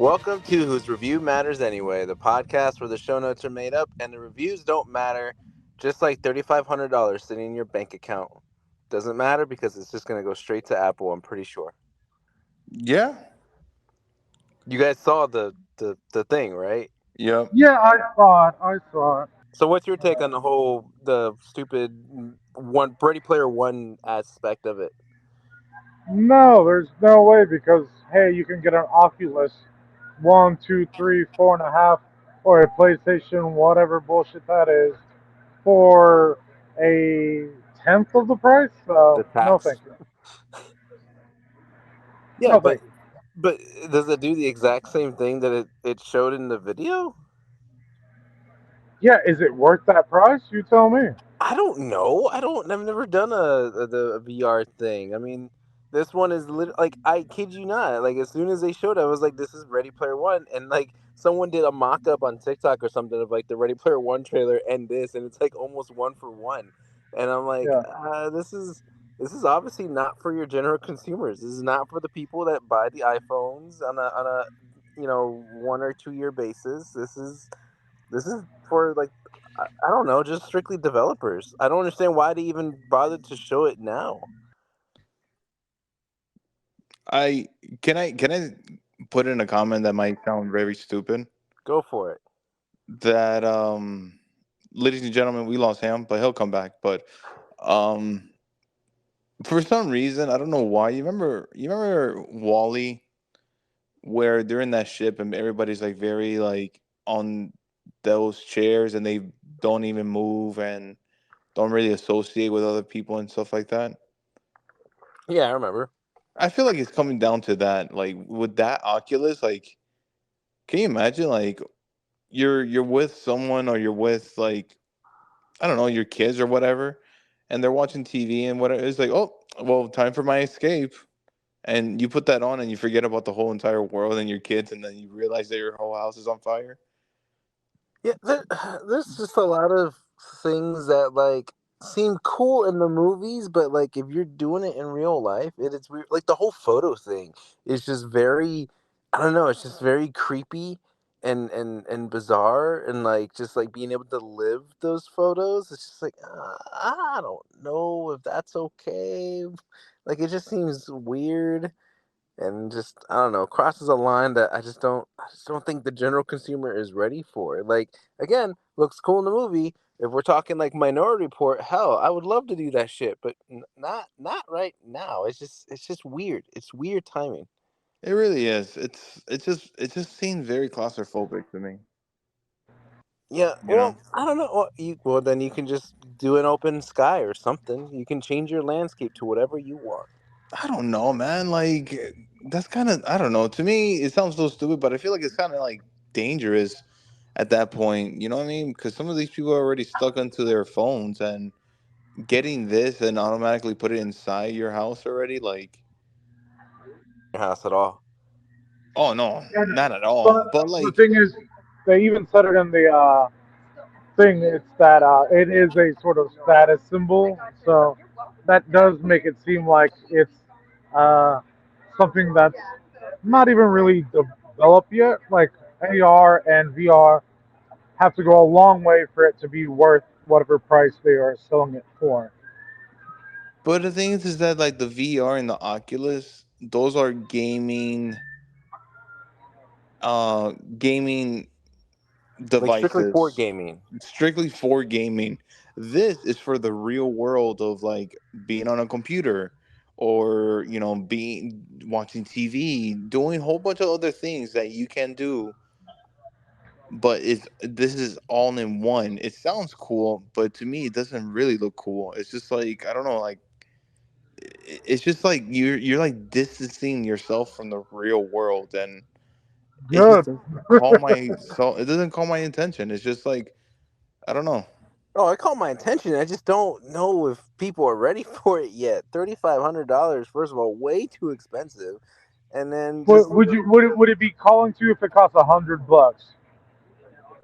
Welcome to Whose Review Matters Anyway, the podcast where the show notes are made up and the reviews don't matter, just like $3,500 sitting in your bank account. Doesn't matter because it's just going to go straight to Apple, I'm pretty sure. Yeah. You guys saw the thing, right? Yep. Yeah, I saw it. I saw it. So what's your take on the stupid Ready Player One aspect of it? No, there's no way because hey, you can get an Oculus 1, 2, 3, 4.5, or a PlayStation, whatever bullshit that is, for a tenth of the price. The No, tax. thank you. Yeah, No, but thank you. but does it do the exact same thing that it showed in the video? Yeah, is it worth that price? You tell me. I don't know. I've never done a VR thing. I mean, this one is like I kid you not. Like as soon as they showed it, I was like, "This is Ready Player One," and like someone did a mock up on TikTok or something of like the Ready Player One trailer and this, and it's like almost one for one. And I'm like, Yeah. this is obviously not for your general consumers. This is not for the people that buy the iPhones on a 1 or 2 year basis. This is for like I don't know, just strictly developers. I don't understand why they even bothered to show it now. I can I put in a comment that might sound very stupid. Go for it. That ladies and gentlemen, we lost Ham, but he'll come back. But um for some reason, I don't know why. You remember Wally, where they're in that ship and everybody's like very like on those chairs and they don't even move and don't really associate with other people and stuff like that. Yeah, I remember. I feel like it's coming down to that. Like with that Oculus, like can you imagine like you're with someone or you're with like I don't know, your kids or whatever, and they're watching TV and whatever. It's like, oh, well, time for my escape. And you put that on and you forget about the whole entire world and your kids, and then you realize that your whole house is on fire. Yeah, there's just a lot of things that like seem cool in the movies, but like if you're doing it in real life, it's weird. Like the whole photo thing is just very, I don't know, it's just very creepy and bizarre, and like just like being able to live those photos. It's just like I don't know if that's okay. Like it just seems weird and just I don't know crosses a line that I just don't think the general consumer is ready for. Like again, looks cool in the movie. If we're talking like Minority Report, hell, I would love to do that shit, but not right now. It's just weird. It's weird timing. It really is. It just seems very claustrophobic to me. Yeah, You know. well, I don't know. Well, then you can just do an open sky or something. You can change your landscape to whatever you want. I don't know, man. Like that's kind of I don't know. To me, it sounds so stupid, but I feel like it's kind of like dangerous at that point. You know what I mean? Because some of these people are already stuck onto their phones, and getting this and automatically put it inside your house already, like, Your house at all. oh no, And not at all. but But the like, thing is, they even said it in the thing. It's that it is a sort of status symbol, so that does make it seem like it's uh, something that's not even really developed yet. Like AR and VR have to go a long way for it to be worth whatever price they are selling it for. but the thing is that like the VR and the Oculus, those are gaming Like strictly for devices, gaming. strictly for gaming. This is for the real world of like being on a computer or being watching TV, doing a whole bunch of other things that you can do. But this is all in one. It sounds cool, but to me, it doesn't really look cool. It's just like I don't know, like it's just like you're like distancing yourself from the real world, and it just Good. doesn't call my so it doesn't call my attention. It's just like I don't know. Oh, it caught my attention. I just don't know if people are ready for it yet. $3,500, first of all, way too expensive. And then just Would it be calling to you if it cost $100?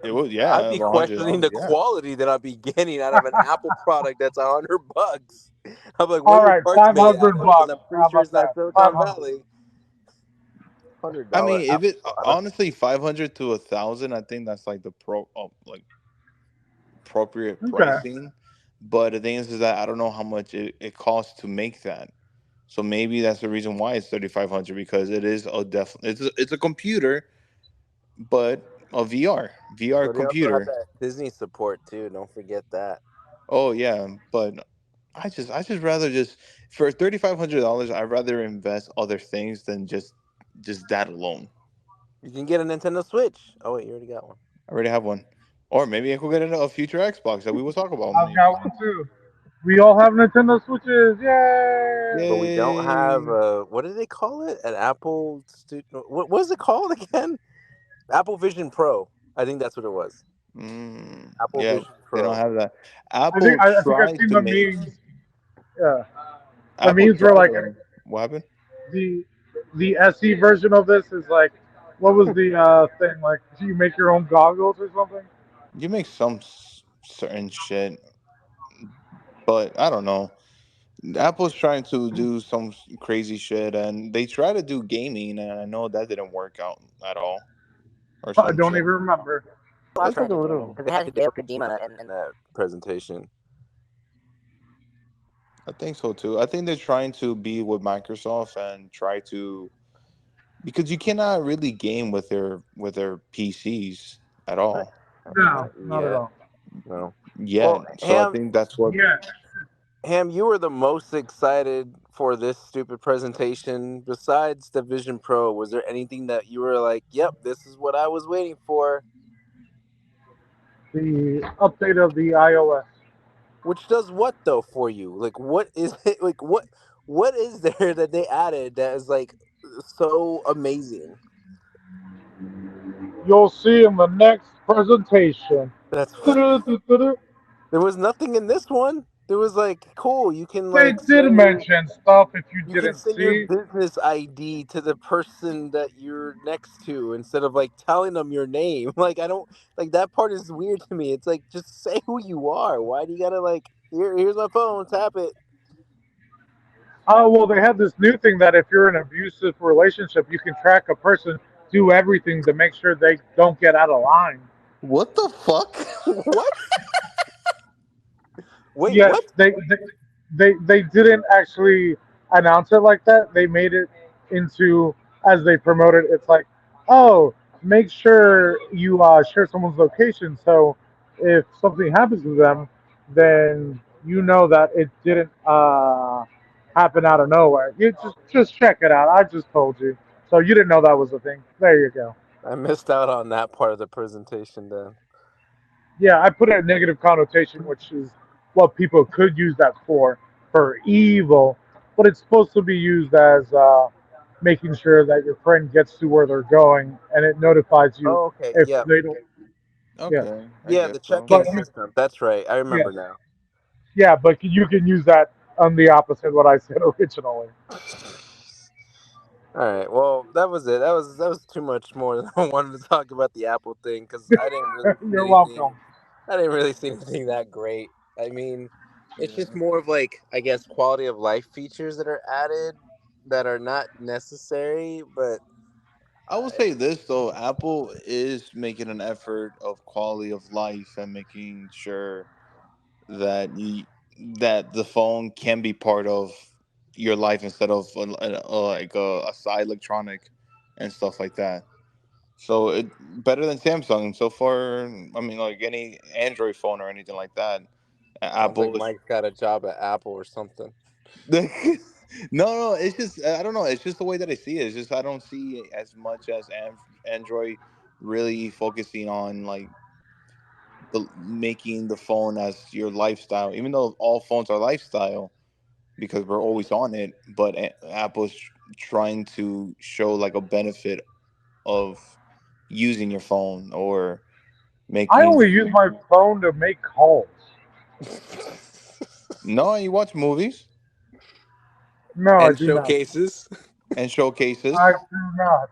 It was I'd yeah, be questioning $100. the Yeah, quality that I'd be getting out of an Apple product that's $100. I'm like, what All are your right, parts five made hundred out of? Because bucks. I'm pretty How sure about it's not that? Five Silicon hundred. Valley. I $500 mean, if Apple it product. honestly 500 to 1,000, I think that's like the like appropriate Okay. pricing. But the thing is that I don't know how much it costs to make that. So maybe that's the reason why it's 3,500, because it is a it's a computer, but a VR But they also have computer. that Disney support too. Don't forget that. Oh yeah, but I just rather just for $3,500, I'd rather invest other things than just that alone. You can get a Nintendo Switch. Oh wait, you already got one. I already have one, or maybe I could get a future Xbox that we will talk about I've maybe. got one too. We all have Nintendo Switches. Yay! But we don't have Yay! what do they call it? An Apple what is it called again? Apple Vision Pro. I think that's what it was. Apple Yeah, Vision they don't Pro. have that. I think Apple I think I've tried seen to the make. memes. Yeah, the Apple memes were tried like to. What happened? the the SE version of this is like, what was the thing like? Do you make your own goggles or something? You make some certain shit, but I don't know. Apple's trying to do some crazy shit, and they try to do gaming, and I know that didn't work out at all, or I some don't shit. even remember. That's like a little because they had Hideo Kojima in that presentation. I think so too. I think they're trying to be with Microsoft and try to, because you cannot really game with their PCs at Not, all No, not not at yet. all. No. yet. Well, So I think that's what. Yeah, Ham, you were the most excited for this stupid presentation. Besides the Vision Pro, was there anything that you were like, "Yep, this is what I was waiting for"? the update of the iOS. Which does what though for you? Like, what is it? Like, what is there that they added that is like so amazing? You'll see in the next presentation. That's They there was nothing in this one. There was like, cool. You can like did send your mention stuff if you you can didn't send your see. business ID to the person that you're next to instead of like telling them your name. Like I don't like that part is weird to me. It's like just say who you are. Why do you gotta like here's my phone, tap it. Oh, well, they have this new thing that if you're in an abusive relationship, you can track a person, do everything to make sure they don't get out of line. What the fuck? What? Wait, Yes, what? they didn't actually announce it like that. They made it into, as they promoted. It's like, oh, make sure you share someone's location, so if something happens to them, then you know that it didn't happen out of nowhere. You just check it out. I just told you, so you didn't know that was a thing. There you go. I missed out on that part of the presentation then. Yeah, I put a negative connotation, which is what people could use that for evil, but it's supposed to be used as making sure that your friend gets to where they're going, and it notifies you Oh, okay. if Yeah. they don't. Yeah, Okay, I Yeah, guess the so. check-in but system. That's right. I yeah, remember now. yeah, but you can use that on the opposite what I said originally. All right. Well, that was it. That was too much more than I wanted to talk about the Apple thing because I didn't really see You're anything. welcome. I didn't really see anything that great. I mean, it's just more of like I guess quality of life features that are added that are not necessary. But I will say this though, Apple is making an effort of quality of life and making sure that that the phone can be part of your life instead of like a side electronic and stuff like that. So it better than Samsung so far. I mean, like any Android phone or anything like that. sounds like Apple is. Mike's got a job at Apple or something. No, no, it's just I don't know. It's just the way that I see it. It's just I don't see as much as Android really focusing on like making the phone as your lifestyle. Even though all phones are lifestyle because we're always on it, but Apple's trying to show like a benefit of using your phone or I making. only use my phone to make calls. No, you watch movies No, I And do not. showcases. and I showcases. do not.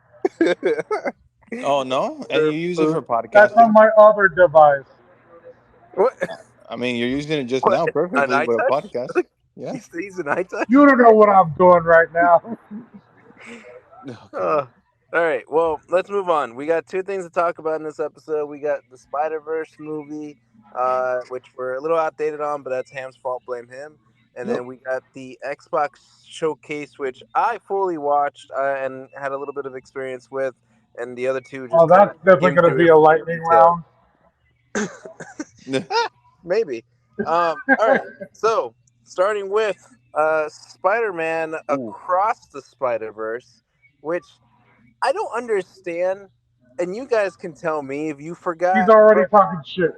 Oh no, and you use it for That's on podcasting. my other device. What? I mean, you're using it just What? now An perfectly with a iTouch? podcast. You Yeah. still using iTouch? You don't know what I'm doing right now. Okay. All right, well, let's move on. We got two things to talk about in this episode. We got the Spider-Verse movie, which we're a little outdated on, but that's Ham's fault. Blame him. And Yep. then we got the Xbox showcase, which I fully watched and had a little bit of experience with, and the other two just Oh, kind of that's definitely skimmed going to through be it a for the lightning details. round. Maybe. All right. So starting with Spider-Man Ooh, Across the Spider-Verse, which I don't understand, and you guys can tell me if you He's forgot. already But talking shit.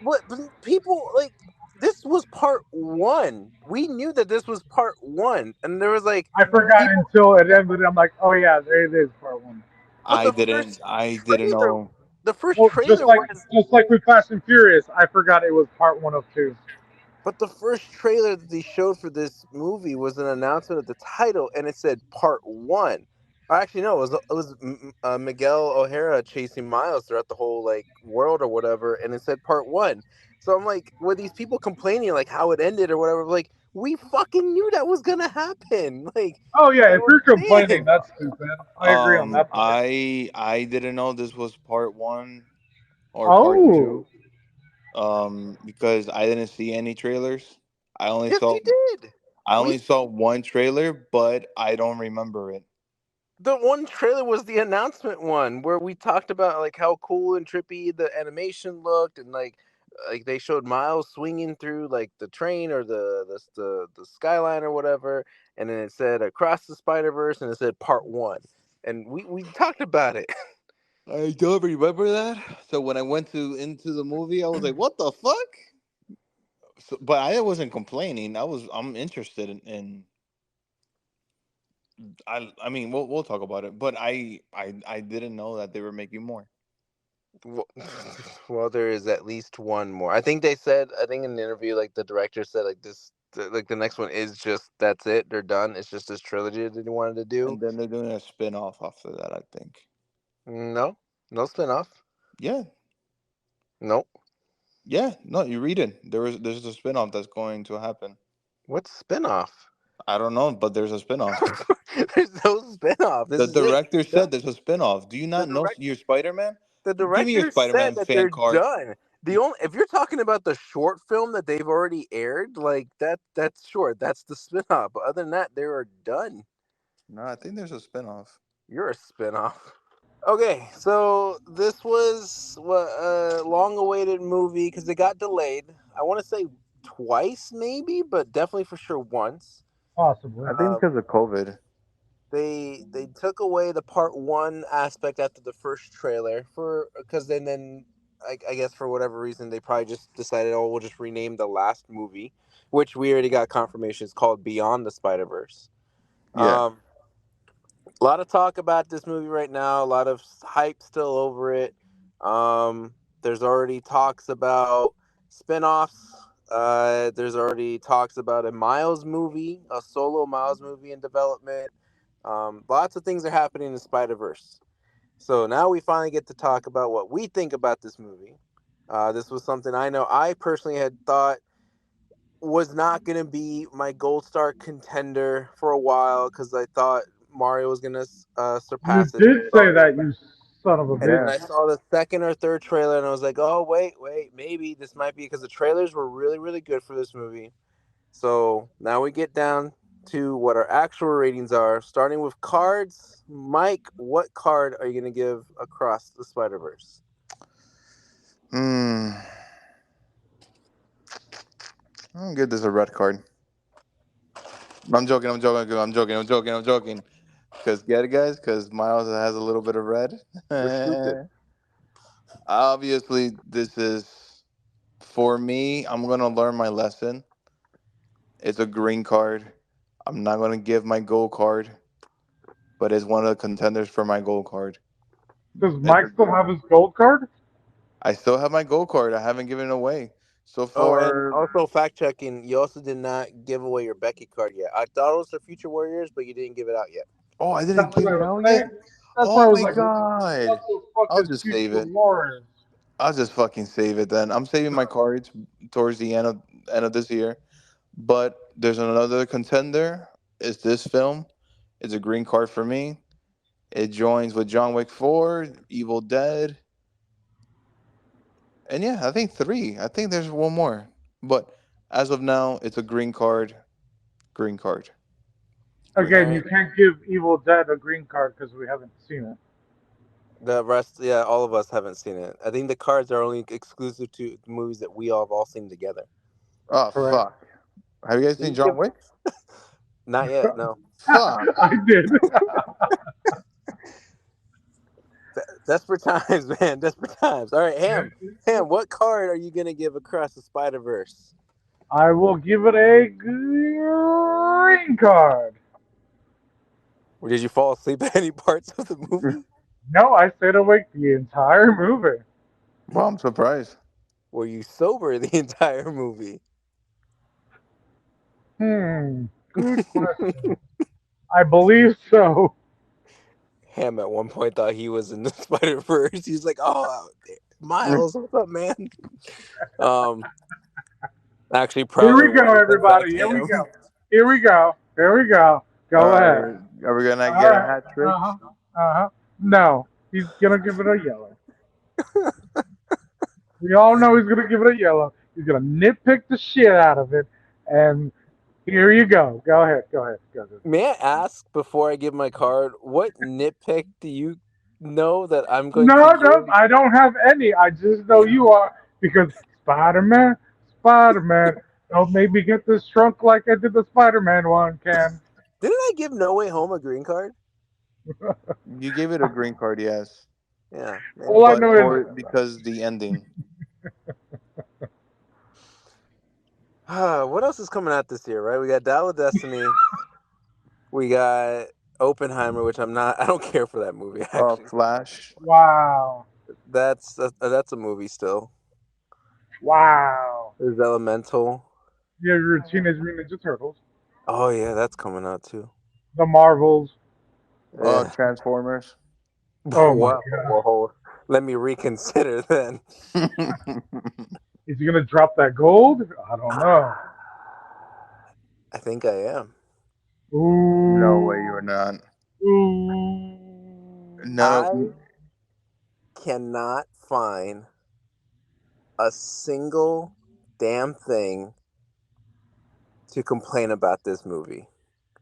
but people like this was part one. We knew that this was part one, and there was like I forgot people. until it ended. I'm like, oh yeah, there it is, part one. But I didn't. I didn't know. the first Well, trailer was. just like with Fast and Furious, I forgot it was part one of two. But the first trailer that they showed for this movie was an announcement of the title, and it said Part One. Or actually, no, it was Miguel O'Hara chasing Miles throughout the whole like world or whatever, and it said Part One. So I'm like, were these people complaining like how it ended or whatever? Like, we fucking knew that was gonna happen. Like, Oh I yeah, if don't you're complaining, understand. that's stupid. I agree on that part. I didn't know this was part one or part Oh, two. Because I didn't see any trailers. I only Yes, saw you did. I We only saw one trailer, but I don't remember it. The one trailer was the announcement one where we talked about like how cool and trippy the animation looked, and like they showed Miles swinging through like the train or the skyline or whatever, and then it said Across the Spider Verse, and it said Part One, and we talked about it. I don't remember that. So when I went to into the movie, I was like, "What the fuck?" So, but I wasn't complaining. I'm interested in I mean, we'll talk about it, but I didn't know that they were making more. Well, well, there is at least one more. I think they said. I think in the interview, like the director said, like like the next one is just that's it. They're done. It's just this trilogy that they wanted to do. And then they're doing a spin-off after that, I think. No, no spinoff. Yeah. Nope. Yeah, no, you read it. There's a spin-off that's going to happen. What's spinoff? I don't know, but there's a spin-off. There's no spinoff. This The is it. director They're said done. there's a spin-off. Do you The not know direct your Spider-Man? the Give me your director said Spider-Man that fan they're card. done. The only if you're talking about the short film that they've already aired, like that's short. That's the spinoff. But other than that, they are done. No, I think there's a spin-off. You're a spinoff. Okay, so this was what a long-awaited movie because it got delayed. I want to say twice, maybe, but definitely for sure once. possibly. I think because of COVID. They took away the part one aspect after the first trailer for because then I guess for whatever reason they probably just decided, oh, we'll just rename the last movie, which we already got confirmation is called Beyond the Spider Verse. Yeah. A lot of talk about this movie right now, a lot of hype still over it. There's already talks about spin-offs. There's already talks about a Miles movie, a solo Miles movie in development. Lots of things are happening in Spider-Verse. So now we finally get to talk about what we think about this movie. This was something I know I personally had thought was not going to be my gold star contender for a while because I thought Mario was going to You surpass it. did say that, you son of a And then bitch. Yeah. I saw the second or third trailer and I was like, oh, wait, maybe this might be because the trailers were really, really good for this movie. So now we get down to what our actual ratings are, starting with cards. Mike, what card are you going to give Across the Spider Verse? Hmm. I'll give this a red card. I'm joking. I'm joking. I'm joking. I'm joking. I'm joking. Because get it, guys. Because Miles has a little bit of red. Restricted. Obviously, this is for me. I'm gonna learn my lesson. It's a green card. I'm not gonna give my gold card, but it's one of the contenders for my gold card. Does It's Mike still have his gold card? I still have my gold card. I haven't given it away. So Oh, and for also fact checking, you also did not give away your Becky card yet. I thought it was for Future Warriors, but you didn't give it out yet. I didn't That's what give I it was out yet. saying. That's why Oh I was my like, what god! the fuck I'll is just save Future it. Warriors? I'll just fucking save it then. I'm saving my cards towards the end of this year. But there's another contender. Is this film? It's a green card for me. It joins with John Wick 4, Evil Dead, and yeah, I think three. I think there's one more, but as of now, it's a green card. Green card. All Again, you right. can't give Evil Dead a green card because we haven't seen it. The rest, yeah, all of us haven't seen it. I think the cards are only exclusive to movies that we all have all seen together. Oh Correct. fuck! Have you guys You seen can give, John Wick? not yet, no. Fuck! I did. Desperate times, man. Desperate times. All right, Ham. What card are you gonna give across the Spider Verse? I will give it a green card. Or did you fall asleep at any parts of the movie? No, I stayed awake the entire movie. Well, I'm surprised. Were you sober the entire movie? Good question. I believe so. Ham at one point thought he was in the Spider Verse. He's like, "Oh, Miles, what's up, man?" Um, Actually, Here probably we go, wasn't. In fact, everybody. Here we Ham. go. Here we go. Here we go. All Go ahead. right, are we gonna All get a right. hat trick? Uh huh. Uh huh. No, he's gonna give it a yellow. We all know he's gonna give it a yellow. He's gonna nitpick the shit out of it, and here you go. Go ahead. Go ahead. Go ahead. May I ask before I give my card, what nitpick do you know that I'm going to No, no, give? I don't have any. I just know you are because Spider-Man, Spider-Man. Don't make me get this shrunk like I did the Spider-Man one, Ken. Didn't I give No Way Home a green card? You gave it a green card, yes, Yeah, maybe. All I but know is for because the ending. What else is coming out this year? Right, we got Dial of Destiny. We got Oppenheimer, which I'm not. I don't care for that movie. Actually, Flash. wow, that's a movie still. wow. There's Elemental. Yeah, your Teenage Mutant Ninja Turtles, Oh yeah, that's coming out too. the Marvels. Yeah. Transformers. Oh my God, Whoa. Let me reconsider then. is he gonna drop that gold? I don't know. I think I am. No way, Ooh, you're not. ooh. None of. I cannot find a single damn thing to complain about this movie.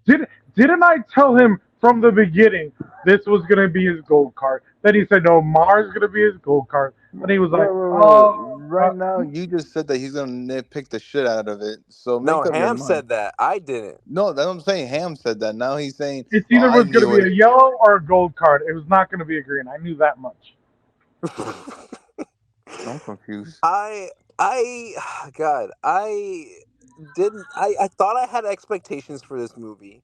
Did didn't I tell him from the beginning this was gonna be his gold card? Then he said no, Mars is gonna be his gold card. Then he was Wait, like, wait, wait. oh, Right now, you just said that he's gonna nitpick the shit out of it. So No, make up your Ham mind. said that. I didn't. No, that's what I'm saying. Ham said that. Now he's saying, it's "Oh, either I was gonna knew be it." a yellow or a gold card. It was not gonna be a green. I knew that much. I'm confused. I God, I thought I had expectations for this movie,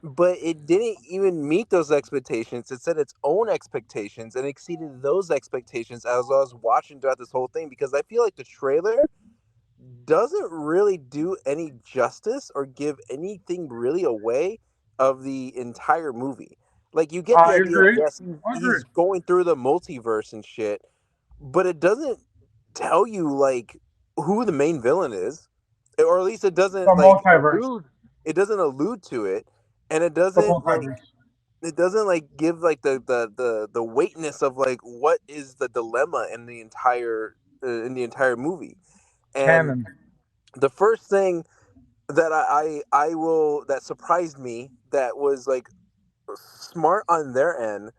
but it didn't even meet those expectations. It set its own expectations and exceeded those expectations as I was watching throughout this whole thing because I feel like the trailer doesn't really do any justice or give anything really away of the entire movie. Like you get the I idea, agree. yes, I agree. he's going through the multiverse and shit, but it doesn't tell you like who the main villain is, or at least it The doesn't like multiverse. allude. It doesn't allude to it, and The multiverse. it doesn't like give like the weightness of like what is the dilemma in the entire movie. And Canon. the first thing that I will that surprised me that was like smart on their end.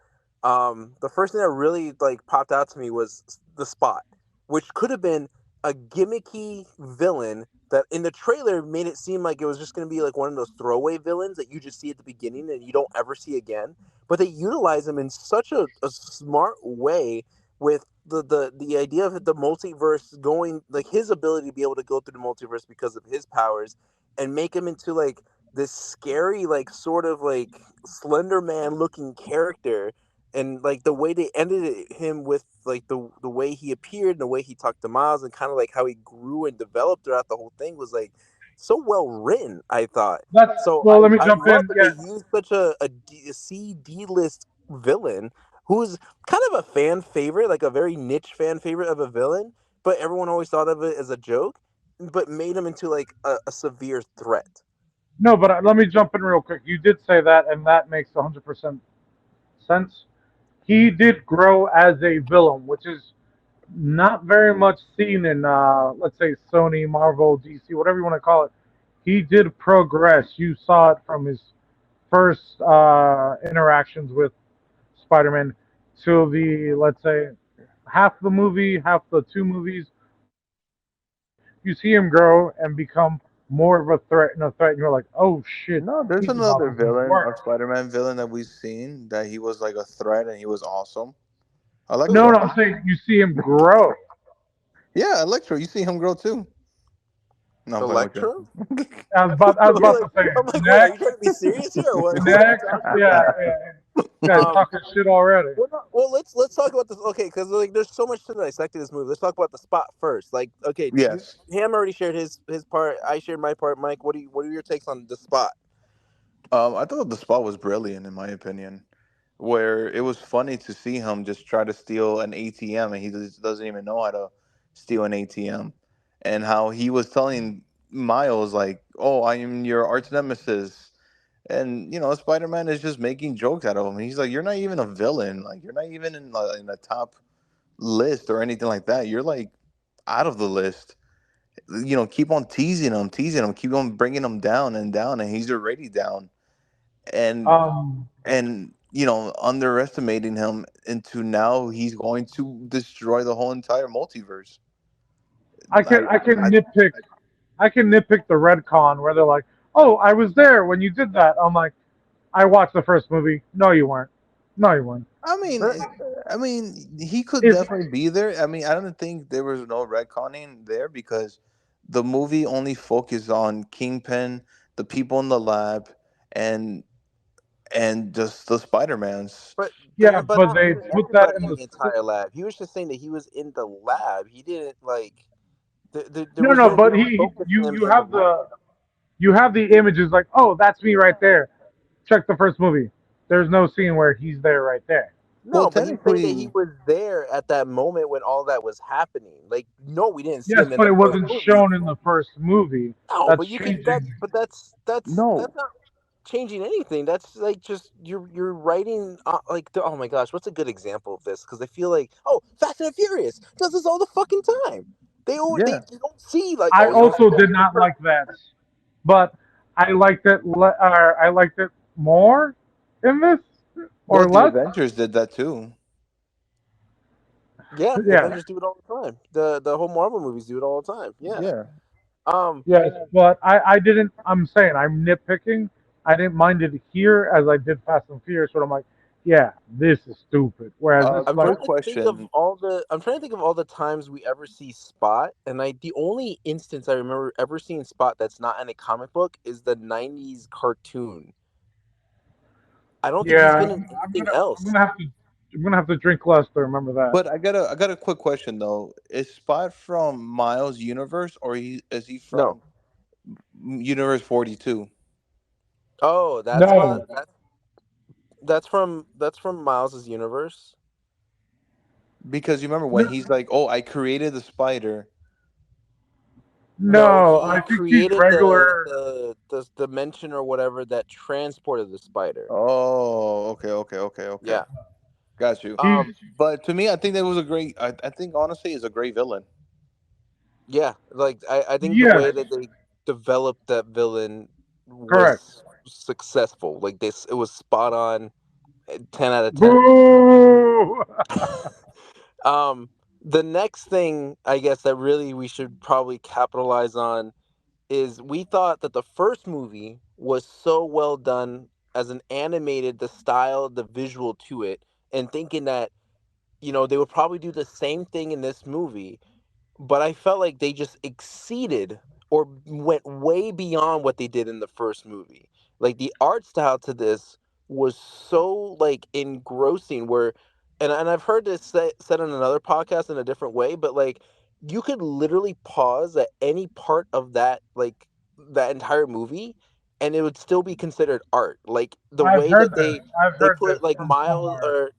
The first thing that really like popped out to me was the Spot, which could have been a gimmicky villain that in the trailer made it seem like it was just going to be like one of those throwaway villains that you just see at the beginning and you don't ever see again. But they utilize him in such a smart way with the idea of the multiverse going like his ability to be able to go through the multiverse because of his powers and make him into like this scary like sort of like Slender Man looking character, and like the way they him with like the way he appeared and the way he talked to Miles and kind of like how he grew and developed throughout the whole thing was like so well written. I thought That's so. well. Let me I jump love in. that they Yes. used such a C D list villain who's kind of a fan favorite, like a very niche fan favorite of a villain, but everyone always thought of it as a joke, but made him into like a severe threat. No, but let me jump in real quick. You did say that, and that makes 100% sense. He did grow as a villain, which is not very much seen in, let's say, Sony, Marvel, DC, whatever you want to call it. He did progress. You saw it from his first interactions with Spider-Man to the, let's say, half the movie, half the two movies. You see him grow and become more of a threat and a threat, and you're like, oh shit, he's about to No, do there's the work. another villain, a Spider-Man villain that we've seen that he was like a threat and he was awesome. No, no, Electro. I'm saying you see him grow. Yeah, Electro. You see him grow too. No, I'm playing with Electro? you. I was I'm about like, to say I'm like, wait, are you next, trying to be serious here, or what are you next, talking yeah, about? yeah, yeah. This guy's Um, talking shit already. well, no, well, let's talk about this. Okay, because like, there's so much to dissect in this movie. Let's talk about the spot first. Like, okay, Yes. Ham already shared his part. I shared my part. Mike, what are your takes on the spot? I thought the spot was brilliant in my opinion, where it was funny to see him just try to steal an ATM and he just doesn't even know how to steal an ATM, and how he was telling Miles like, "Oh, I am your arch nemesis," and Spider Man is just making jokes out of him. He's like, "You're not even a villain. Like, you're not even in the top list or anything like that. You're like out of the list." Keep on teasing him, keep on bringing him down and down, and he's already down. And Um, underestimating him into now he's going to destroy the whole entire multiverse. I can I, I can I nitpick, I can nitpick the retcon where they're like, oh, I was there when you did that. I'm like, I watched the first movie. No, you weren't. No, you weren't. I mean, Uh, he could If definitely be there. I mean, I don't think there was no retconning there because the movie only focused on Kingpin, the people in the lab, and just the Spider Mans. yeah, but but but they not put even that in everybody the in the entire lab. He was just saying that he was in the lab. He didn't like. There no, was no, no but real he focus on you him you in the have lab. the images like, oh, that's me right there. Check the first movie. There's no scene where he's there right there. Well, No, but he's saying that he technically, was there at that moment when all that was happening. Like, no, we didn't see Yes, him in but the it first wasn't movie. shown in the first movie. No, That's but you could. changing. That's no. not changing anything. That's like just you're writing like oh my gosh, what's a good example of this? Because I feel like Fast and Furious does this all the fucking time. They Yeah. don't see like I oh you don't see also that did in the not first. like that, but I liked it more in this Well, or the less. Avengers did that too. Yeah, the Yeah, Avengers do it all the time. The whole Marvel movies do it all the time. Yeah. Yeah. Um. yes, but I didn't. I'm saying I'm nitpicking. I didn't mind it here as I did Fast and Furious, but I'm like, yeah, this is stupid. Whereas this, I'm like, trying Quick to think of question. all the. I'm trying to think of all the times we ever see Spot, and the only instance I remember ever seeing Spot that's not in a comic book is the '90s cartoon. I don't think he's yeah, been in I'm anything gonna I'm else. gonna have to I'm gonna have to drink less to remember that. But I got a quick question though. Is Spot from Miles' universe or is he No. from Universe 42? Oh, that Spot. No, That's from Miles's universe. Because you remember when no, he's like, "Oh, I created the spider." No, no. he I think he's created regular. the dimension or whatever that transported the spider. Oh, okay, okay, okay, okay. Yeah. Got you. He's Um. But to me, I think that was a great. I think honestly, is a great villain. Yeah. Like I think the yes, way that they developed that villain correct. was successful. Like this, it was spot on. 10 out of 10. Boo! Um. The next thing I guess that really we should probably capitalize on is we thought that the first movie was so well done as an animated, the style, the visual to it, and thinking that they would probably do the same thing in this movie, but I felt like they just exceeded or went way beyond what they did in the first movie. Like the art style to this was so like engrossing where and I've heard this said on another podcast in a different way, but like you could literally pause at any part of that entire movie and it would still be considered art. Like the I've way heard that this. I've they heard put this like from some Miles art. or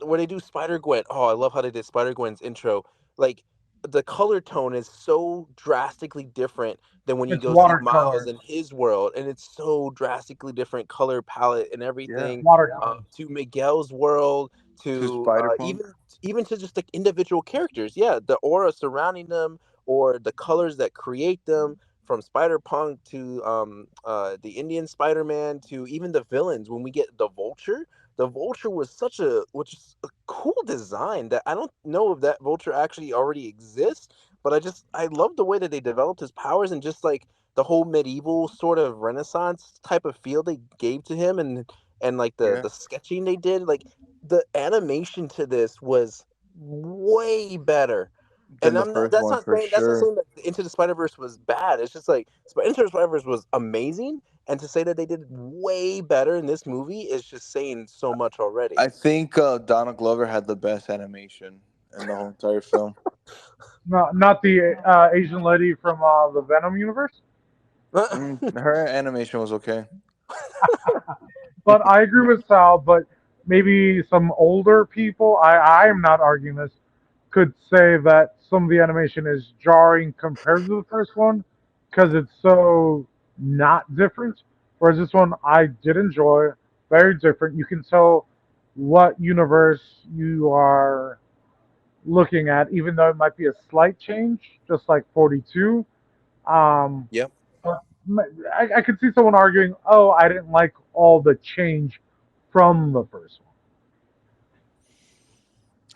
when they do Spider Gwen. Oh, I love how they did Spider Gwen's intro. Like the color tone is so drastically different than when you It's go see Miles watercolor. in his world, and it's so drastically different color palette and Yeah. everything. Watercolor. To Miguel's world, To to Spider Punk. even to just the individual characters. Yeah, the aura surrounding them, or the colors that create them. From Spider Punk to the Indian Spider Man to even the villains. When we get the Vulture was such a which is a cool design that I don't know if that Vulture actually already exists, but I love the way that they developed his powers and just like the whole medieval sort of Renaissance type of feel they gave to him, and like Yeah. the sketching they did, like the animation to this was way better. Then And the first one for that's not sure. saying that Into the Spider Verse was bad. It's just like Into the Spider Verse was amazing, and to say that they did way better in this movie is just saying so much already. I think Donald Glover had the best animation in the whole entire film. No, not the Asian lady from the Venom universe. Her animation was okay. But I agree with Sal. But maybe some older people, I am not arguing this, could say that some of the animation is jarring compared to the first one because it's so not different. Whereas this one I did enjoy, very different. You can tell what universe you are looking at, even though it might be a slight change, just like 42. Um, Yep. but I could see someone arguing, "Oh, I didn't like all the change from the first one."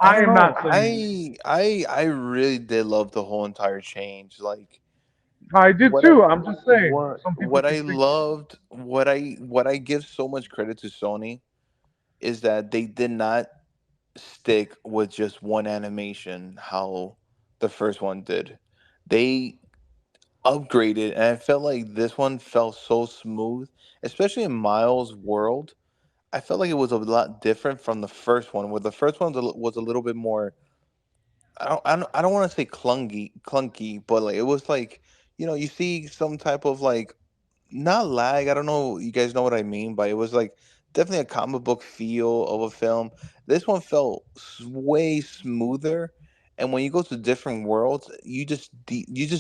I I don't am know. not saying I really did love the whole entire change. Like I did what I too. I'm just saying some people what can I think, loved, what I give so much credit to Sony is that they did not stick with just one animation how the first one did. They upgraded, and I felt like this one felt so smooth, especially in Miles' world. I felt like it was a lot different from the first one, where the first one was a little bit more. I don't want to say clunky, but like it was like you see some type of like not lag. I don't know. You guys know what I mean, but it was like definitely a comic book feel of a film. This one felt way smoother, and when you go to different worlds, you just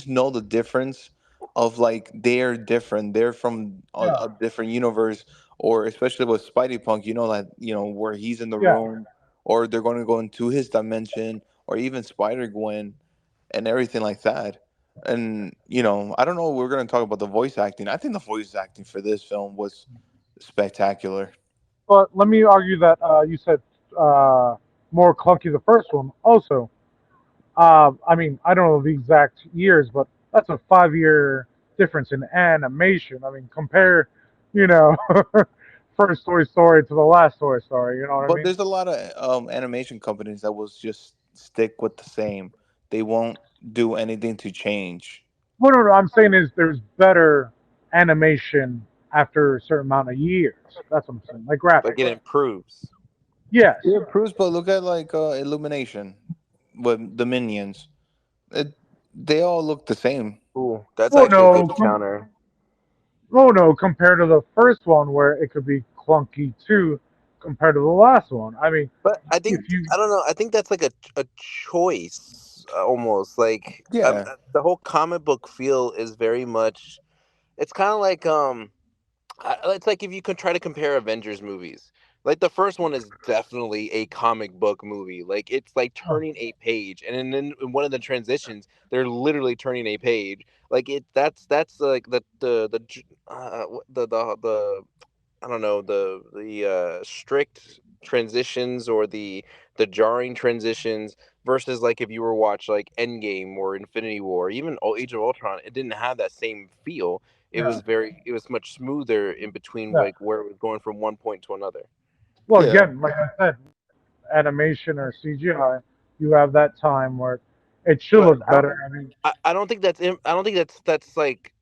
know the difference of like they're different. They're from yeah, a different universe, or especially with Spidey Punk, you know that where he's in the yeah. room, or they're going to go into his dimension, or even Spider Gwen and everything like that. And I don't know. We're going to talk about the voice acting. I think the voice acting for this film was spectacular. But let me argue that you said uh, more clunky the first one. Also, I mean, I don't know the exact years, but that's a 5 year difference in animation. I mean, compare, you know, first Toy Story to the last Toy Story. You know what I But mean? there's a lot of animation companies that will just stick with the same. They won't do anything to change. What I'm saying is there's better animation after a certain amount of years. That's what I'm saying. Like Like graphics. it improves. Yes. Yeah, Bruce, but look at like Illumination with the minions. It, they all look the same. Ooh, that's Oh actually a good no. counter. Oh no. Compared to the first one, where it could be clunky too, compared to the last one. I mean, But if you I don't know. I think that's like a choice almost. Like Yeah. the whole comic book feel is very much. It's kind of like it's like if you could try to compare Avengers movies. Like the first one is definitely a comic book movie. Like it's like oh, turning a page, and then in one of the transitions, they're literally turning a page. Like that's like the I don't know the strict transitions or the jarring transitions versus like if you were watch like Endgame or Infinity War, even Age of Ultron, it didn't have that same feel. yeah, It was much smoother in between yeah. like where it was going from one point to another. Well, Yeah. again, like I said, animation or CGI, you have that time where it should But look better. I mean, I don't think I don't think that's like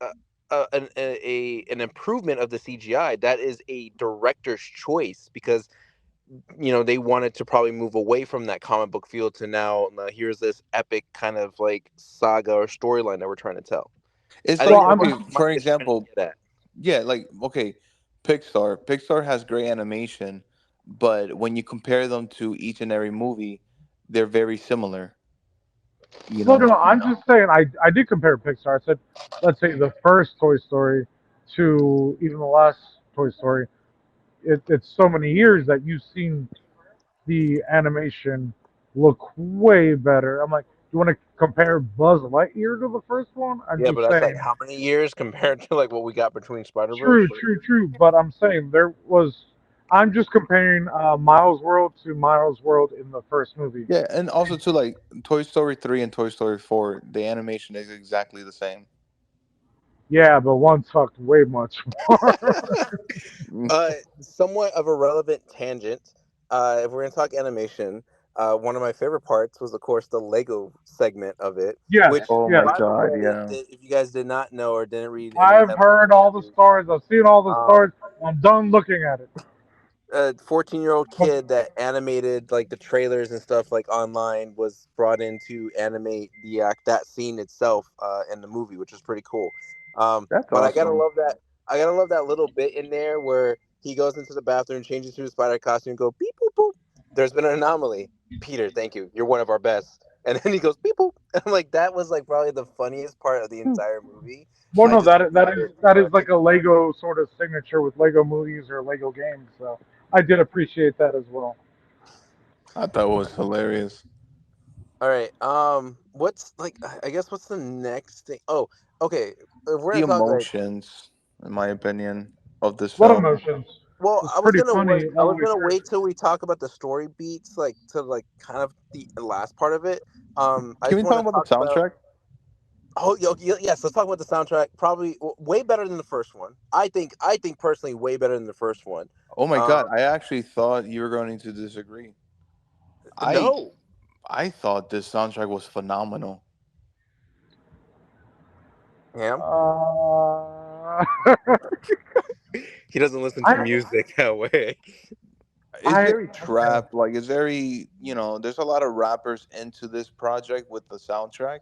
an improvement of the CGI. That is a director's choice because they wanted to probably move away from that comic book feel to now here's this epic kind of like saga or storyline that we're trying to tell. It's I think like well, that's I'm what okay, just Mike for is trying to example, get at. yeah, like okay, Pixar has great animation, but when you compare them to each and every movie, they're very similar. You Well, know. no, I'm just saying I did compare Pixar. I said, let's say the first Toy Story to even the last Toy Story. It's so many years that you've seen the animation look way better. I'm like, you want to compare Buzz Lightyear to the first one? I'm Yeah, but just that's like saying. how many years compared to like what we got between Spider True, Verse? true, true. But I'm saying there was. I'm just comparing Miles World to Miles World in the first movie. Yeah, and also to like Toy Story 3 and Toy Story 4, the animation is exactly the same. Yeah, but one sucked way much more. Mm, Somewhat of a relevant tangent. If we're gonna talk animation, one of my favorite parts was, of course, the Lego segment of it. Yes, Which, oh my yes. by the god, way, yeah. if you guys did not know or didn't read any I've headlines heard or all the anything, stories. I've seen all the um, stories. I'm done looking at it. a 14-year-old kid that animated like the trailers and stuff like online was brought in to animate the that scene itself in the movie, which was pretty cool. That's But I gotta awesome. love that. I gotta love that little bit in there where he goes into the bathroom, changes to his spider costume, and go beep boop boop. There's been an anomaly. Peter, thank you. You're one of our best. And then he goes beep boop. I'm like, that was like probably the funniest part of the entire movie. Well, I no, just that loved is it so that is much. like a Lego sort of signature with Lego movies or Lego games. So I did appreciate that as well. I thought it was hilarious. All right. What's like? I guess what's the next thing? Oh, okay. If we're The gonna talk like, emotions, in my opinion, of this What film. emotions? well, It's pretty funny I all the was way gonna through. wait till we talk about the story beats, like to like kind of the last part of it. I Can just we want talk to about the talk about. soundtrack? Oh, yes. Let's talk about the soundtrack. Probably way better than the first one. I think personally, way better than the first one. Oh my god, Um, I actually thought you were going to disagree. I no, I thought this soundtrack was phenomenal. yeah. Uh, He doesn't listen to I music that way. It's I very okay. trap, like it's very, there's a lot of rappers into this project with the soundtrack,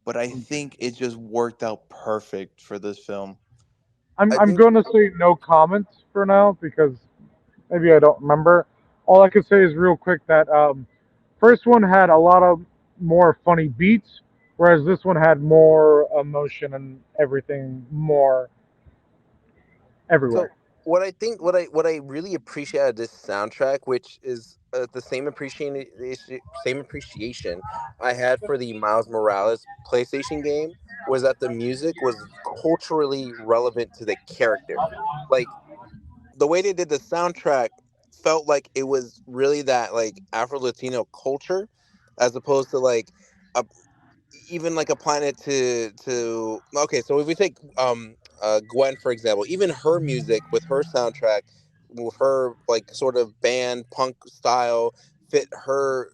but I think it just worked out perfect for this film. I I'm think gonna say no comment for now because maybe I don't remember. All I could say is real quick that first one had a lot of more funny beats, whereas this one had more emotion and everything more so. everywhere. What I think, what I really appreciate out of this soundtrack, which is the same appreciation I had for the Miles Morales PlayStation game, was that the music was culturally relevant to the character. Like the way they did the soundtrack felt like it was really that like Afro Latino culture, as opposed to like a even like applying it to okay, so if we take Gwen for example, even her music with her soundtrack, with her like sort of band punk style, fit her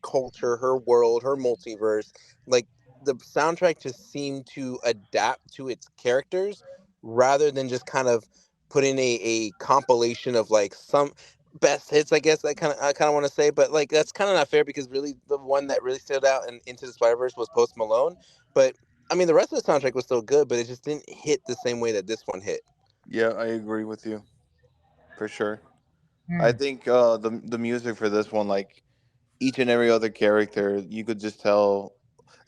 culture, her world, her multiverse. Like the soundtrack just seemed to adapt to its characters rather than just kind of putting a compilation of like some best hits, I guess I kind of want to say, but like that's kind of not fair because really the one that really stood out in Into the Spider Verse was Post Malone. But I mean, the rest of the soundtrack was still good, but it just didn't hit the same way that this one hit. Yeah, I agree with you for sure. I Hmm. think the music for this one, like each and every other character, you could just tell.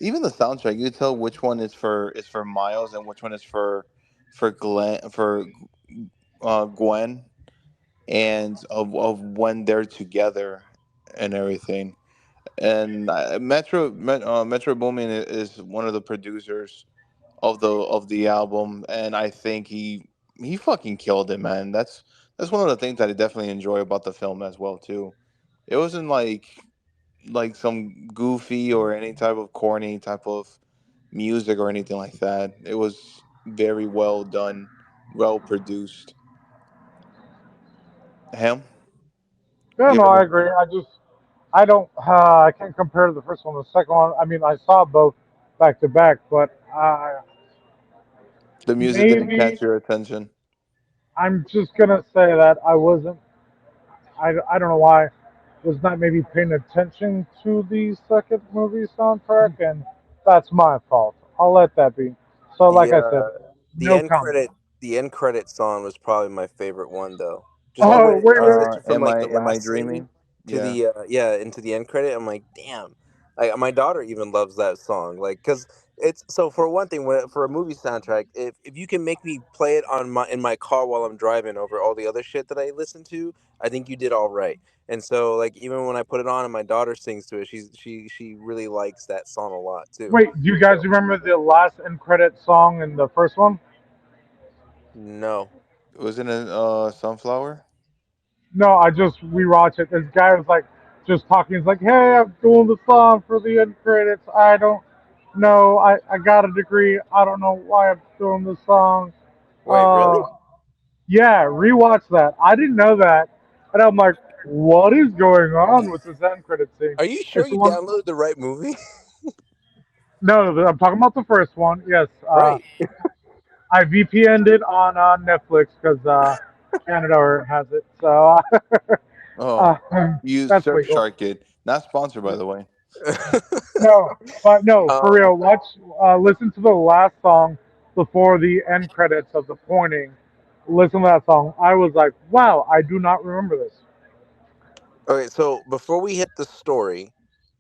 Even the soundtrack, you could tell which one is for Miles and which one is for Gwen, and of when they're together and everything. And Metro Boomin is one of the producers of the album, and I think he fucking killed it, man. That's one of the things that I definitely enjoy about the film as well too. It wasn't like some goofy or any type of corny type of music or anything like that. It was very well done, well produced. Him, Yeah, you no, have I any, agree. I don't, I can't compare the first one to the second one. I mean, I saw both back to back, but the music didn't maybe catch your attention. I'm just gonna say that I wasn't. I don't know why was not maybe paying attention to the second movie soundtrack, and that's my fault. I'll let that be. So, like The I said, the no end comment. credit the end credit song was probably my favorite one though. Just the way Oh, they wait, wait, wait. transitioned from like the Am I last scene dreaming? to Yeah. the yeah into the end credit. I'm like, damn. My daughter even loves that song, like, cause it's so for one thing, for a movie soundtrack, if you can make me play it on my in my car while I'm driving over all the other shit that I listen to, I think you did all right. And so, like, even when I put it on and my daughter sings to it, she really likes that song a lot too. Wait, do you guys remember the last end credit song in the first one? It No. wasn't it Sunflower? No, I just rewatched it. This guy was like just talking. He's like, "Hey, I'm doing the song for the end credits. I don't know. I got a degree. I don't know why I'm doing the song." Wait, Uh, really? yeah, rewatch that. I didn't know that, and I'm like, "What is going on with this end credit scene?" Are you sure It's the you one. downloaded the right movie? No, I'm talking about the first one. Yes, Right. I VPN'd it on Netflix because Canada has it. So Oh, uh, you that's legal. Surfshark it. Not sponsored, by the way. No, but no, for um, real. Watch, listen to the last song before the end credits of the pointing. Listen to that song. I was like, wow, I do not remember this. Okay, so before we hit the story,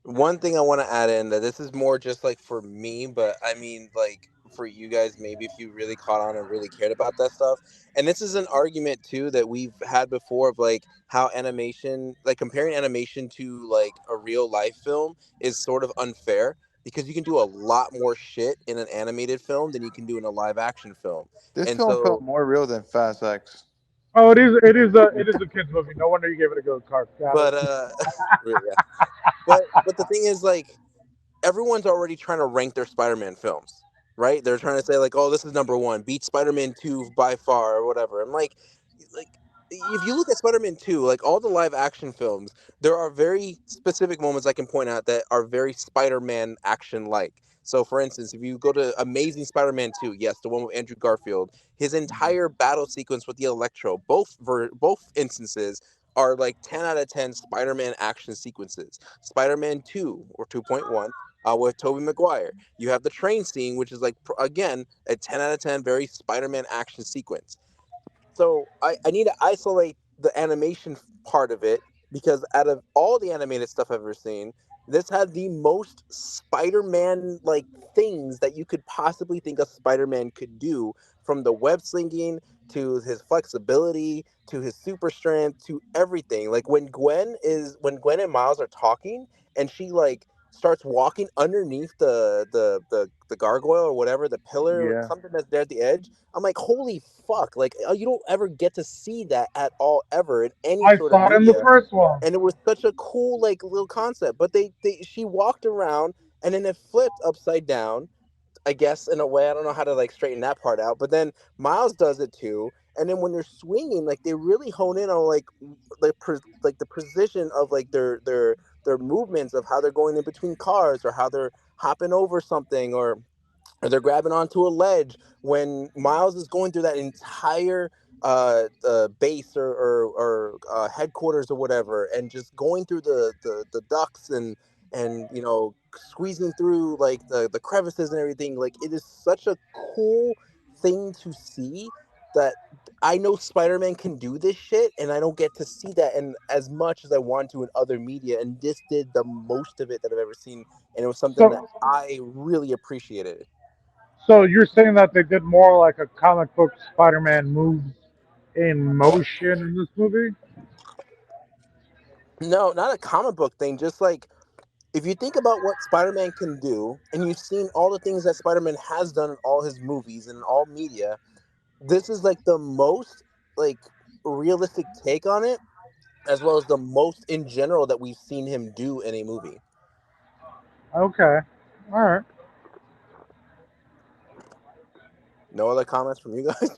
one thing I want to add in that this is more just like for me, but I mean, like, for you guys, maybe if you really caught on and really cared about that stuff. And this is an argument too that we've had before of like how animation, like comparing animation to like a real life film is sort of unfair because you can do a lot more shit in an animated film than you can do in a live action film. This And film felt so, more real than Fast X. Oh, it is a kids movie. No wonder you gave it a good card. Got it. but yeah. But the thing is, like, everyone's already trying to rank their Spider-Man films, right? They're trying to say like, "Oh, this is number one, beat Spider-Man 2 by far," or whatever. I'm like, if you look at Spider-Man 2, like all the live action films, there are very specific moments I can point out that are very Spider-Man action like. So, for instance, if you go to Amazing Spider-Man 2, yes, the one with Andrew Garfield, his entire battle sequence with the Electro, both instances are like 10 out of 10 Spider-Man action sequences. Spider-Man 2 or 2.1 with Tobey Maguire. You have the train scene, which is like again a 10 out of 10 very Spider-Man action sequence. So I need to isolate the animation part of it because out of all the animated stuff I've ever seen, this had the most Spider-Man like things that you could possibly think a Spider-Man could do, from the web slinging to his flexibility to his super strength to everything. Like when Gwen and Miles are talking and she like starts walking underneath the gargoyle or whatever, the pillar, Yeah. something that's there at the edge. I'm like, holy fuck! Like, you don't ever get to see that at all, ever in any I sort of saw it in the media. first one. And it was such a cool, like, little concept. But she walked around and then it flipped upside down, I guess, in a way. I don't know how to like straighten that part out. But then Miles does it too. And then when they're swinging, like they really hone in on like the precision of like their movements of how they're going in between cars or how they're hopping over something or they're grabbing onto a ledge when Miles is going through that entire base or headquarters or whatever, and just going through the ducts and squeezing through like the crevices and everything. Like it is such a cool thing to see that I know Spider-Man can do this shit, and I don't get to see that and as much as I want to in other media. And this did the most of it that I've ever seen, and it was something that So, I really appreciated. so you're saying that they did more like a comic book Spider-Man moves in motion in this movie? No, not a comic book thing. Just like if you think about what Spider-Man can do, and you've seen all the things that Spider-Man has done in all his movies and in all media, this is like the most like realistic take on it, as well as the most in general that we've seen him do in a movie. Okay, all right. No other comments from you guys?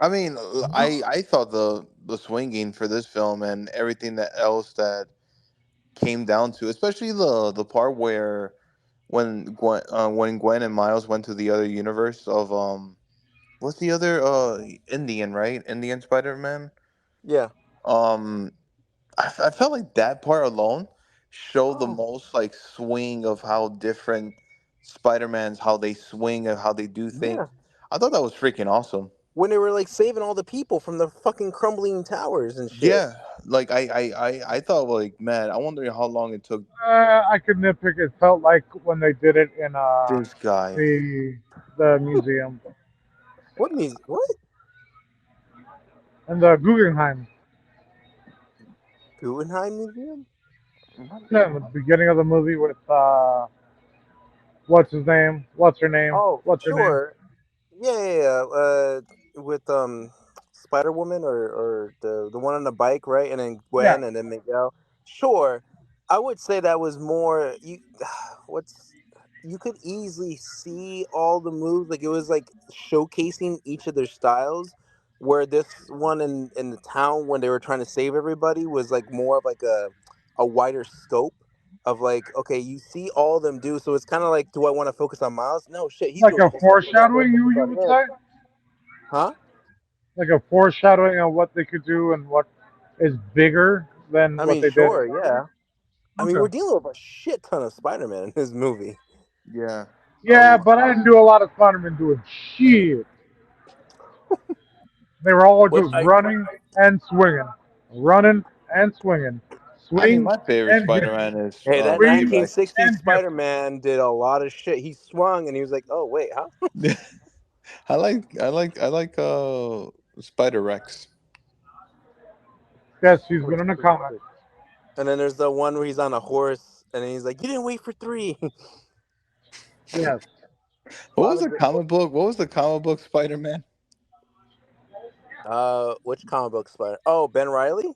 I mean, No. I thought the swinging for this film and everything that else that came down to, especially the part where when Gwen and Miles went to the other universe of what's the other Indian, right? Indian Spider-Man. Yeah. Um I felt like that part alone showed the Oh, most like swing of how different Spider-Man's how they swing and how they do things. Yeah. I thought that was freaking awesome. When they were like saving all the people from the fucking crumbling towers and shit. Yeah. Like I thought like, man, I wonder how long it took I could nitpick. It felt like when they did it in this guy. the the museum What music? What? and the Guggenheim. Guggenheim Museum? Yeah, in the beginning of the movie with what's his name? What's her name? Oh, What's her name? sure. Yeah, yeah, yeah. With Spider Woman or the one on the bike, right? And then Yeah, Gwen and then Miguel. Sure, I would say that was more you. What's you could easily see all the moves, like it was like showcasing each of their styles. Where this one in the town when they were trying to save everybody was like more of like a wider scope of like, okay, you see all of them do, so it's kind of like, do I want to focus on Miles? No, shit, he's like doing a this. Okay, now I'm gonna foreshadowing. focus You on would him, say huh? like a foreshadowing of what they could do and what is bigger than I what mean, they did in sure, the movie. yeah. I mean, we're Okay. dealing with a shit ton of Spider-Man in this movie. Yeah. Yeah, but I didn't do a lot of Spider-Man doing shit. They were all What just I running and swinging, running and swinging, I mean, swing my favorite and hip, Spider-Man is Hey, that Tobey swing 1960s and hip. Spider-Man did a lot of shit. He swung and he was like, "Oh wait, huh?" Rex. I like Spider Rex. Yes, he's Which been in one a is comic. it? And then there's the one where he's on a horse and then he's like, "You didn't wait for three." Yes. A What lot was of the good. comic book? What was the comic book Spider-Man? Which comic book Spider? Oh, Ben Riley.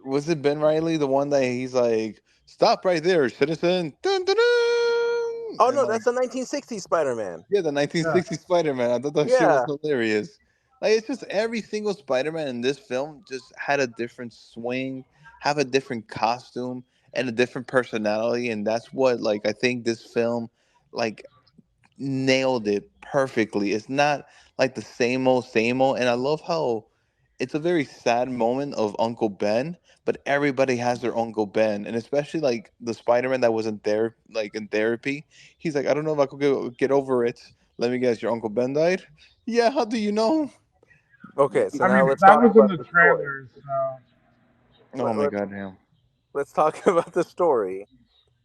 Was it Ben Riley, the one that he's like, "Stop right there, citizen!" Dun, dun, dun! Oh And no, like, that's the 1960s Spider-Man. yeah, the Yeah. 1960 Spider-Man. I thought that shit was Yeah. hilarious. Like, it's just every single Spider-Man in this film just had a different swing, have a different costume, and a different personality, and that's what like I think this film like nailed it perfectly. It's not like the same old. And I love how it's a very sad moment of Uncle Ben, but everybody has their Uncle Ben, and especially like the Spider-Man that wasn't there, like in therapy. He's like, I don't know if I could get over it. Let me guess, your Uncle Ben died. Yeah, how do you know? Okay, so I now mean, let's that talk was in about the the story. trailers. So. Oh my Let's god, damn. let's talk about the story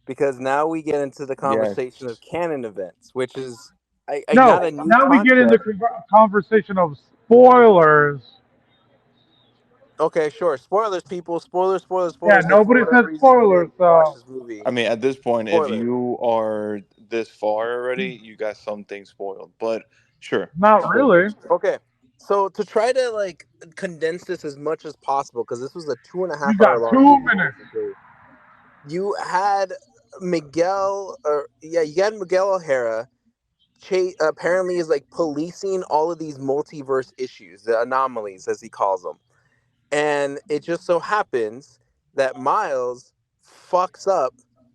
because now we get into the Yes. conversation of canon events, which is No, not a new now we get in the concept. conversation of spoilers. Okay, sure. Spoilers, people. Spoilers, spoilers, Yeah, spoilers. If for nobody whatever said reason you spoilers, didn't watch so this movie, I mean, at this point, if spoilers. you are this far already, you got something spoiled. But sure, not spoilers. really. Okay, so to try to like condense this as much as possible, because this was a two and a You half hour got long 2 movie, minutes. basically. You had Miguel, or yeah, you had Miguel O'Hara. Apparently is like policing all of these multiverse issues, the anomalies as he calls them. And it just so happens that Miles fucks up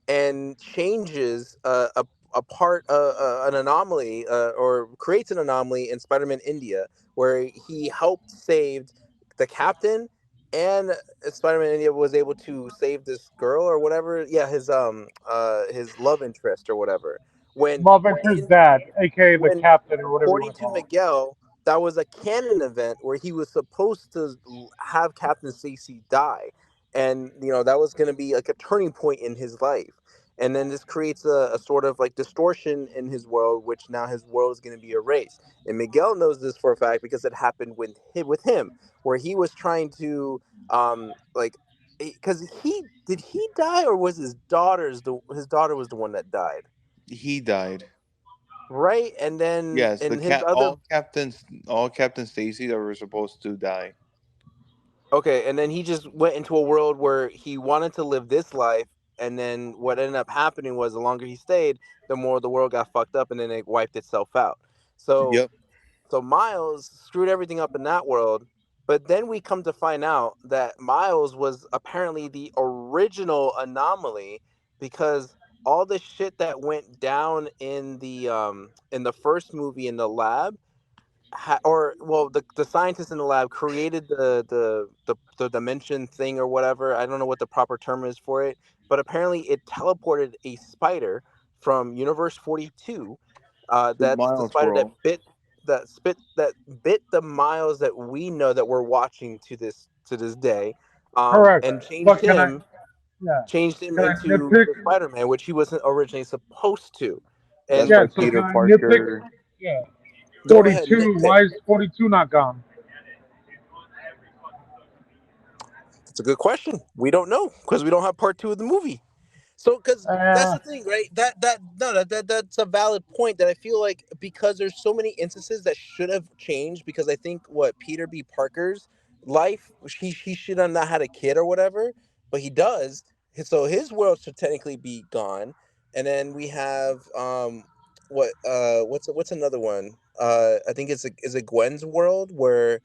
and changes a part, an anomaly, or creates an anomaly in Spider-Man India, where he helped save the captain, and Spider-Man India was able to save this girl or whatever. Yeah, his love interest or whatever. When Love Interest in Dad, aka the when captain or whatever you according want to to call Miguel, that was a canon event where he was supposed to have Captain Stacy die, and that was going to be like a turning point in his life. And then this creates a sort of like distortion in his world, which now his world is going to be erased. And Miguel knows this for a fact because it happened with him, where he was trying to like, because he die, or was his daughter was the one that died, He died. right? And then Yes, the in his cat. other All Captain Stacy that were supposed to die. Okay, and then he just went into a world where he wanted to live this life, and then what ended up happening was the longer he stayed, the more the world got fucked up, and then it wiped itself out. So Yep. so Miles screwed everything up in that world, but then we come to find out that Miles was apparently the original anomaly, because all the shit that went down in the first movie in the lab, or well, the scientists in the lab created the dimension thing or whatever. I don't know what the proper term is for it, but apparently it teleported a spider from Universe 42. To That's the Miles spider World. that bit the Miles that we know that we're watching to this day. Correct. and But yeah, changed him can I into nitpick? the Spider-Man, which he wasn't originally supposed to. That's And why Yeah, so Peter can I nitpick? Parker. Yeah, go ahead, 42. nitpick. Why is 42 not gone? It's a good question. We don't know because we don't have part two of the movie. So, because that's Uh, the thing, right? That no, that's a valid point. That I feel like because there's so many instances that should have changed. Because I think what Peter B. Parker's life, he should have not had a kid or whatever, but he does. So his world should technically be gone. And then we have what's another one? I think is it Gwen's world where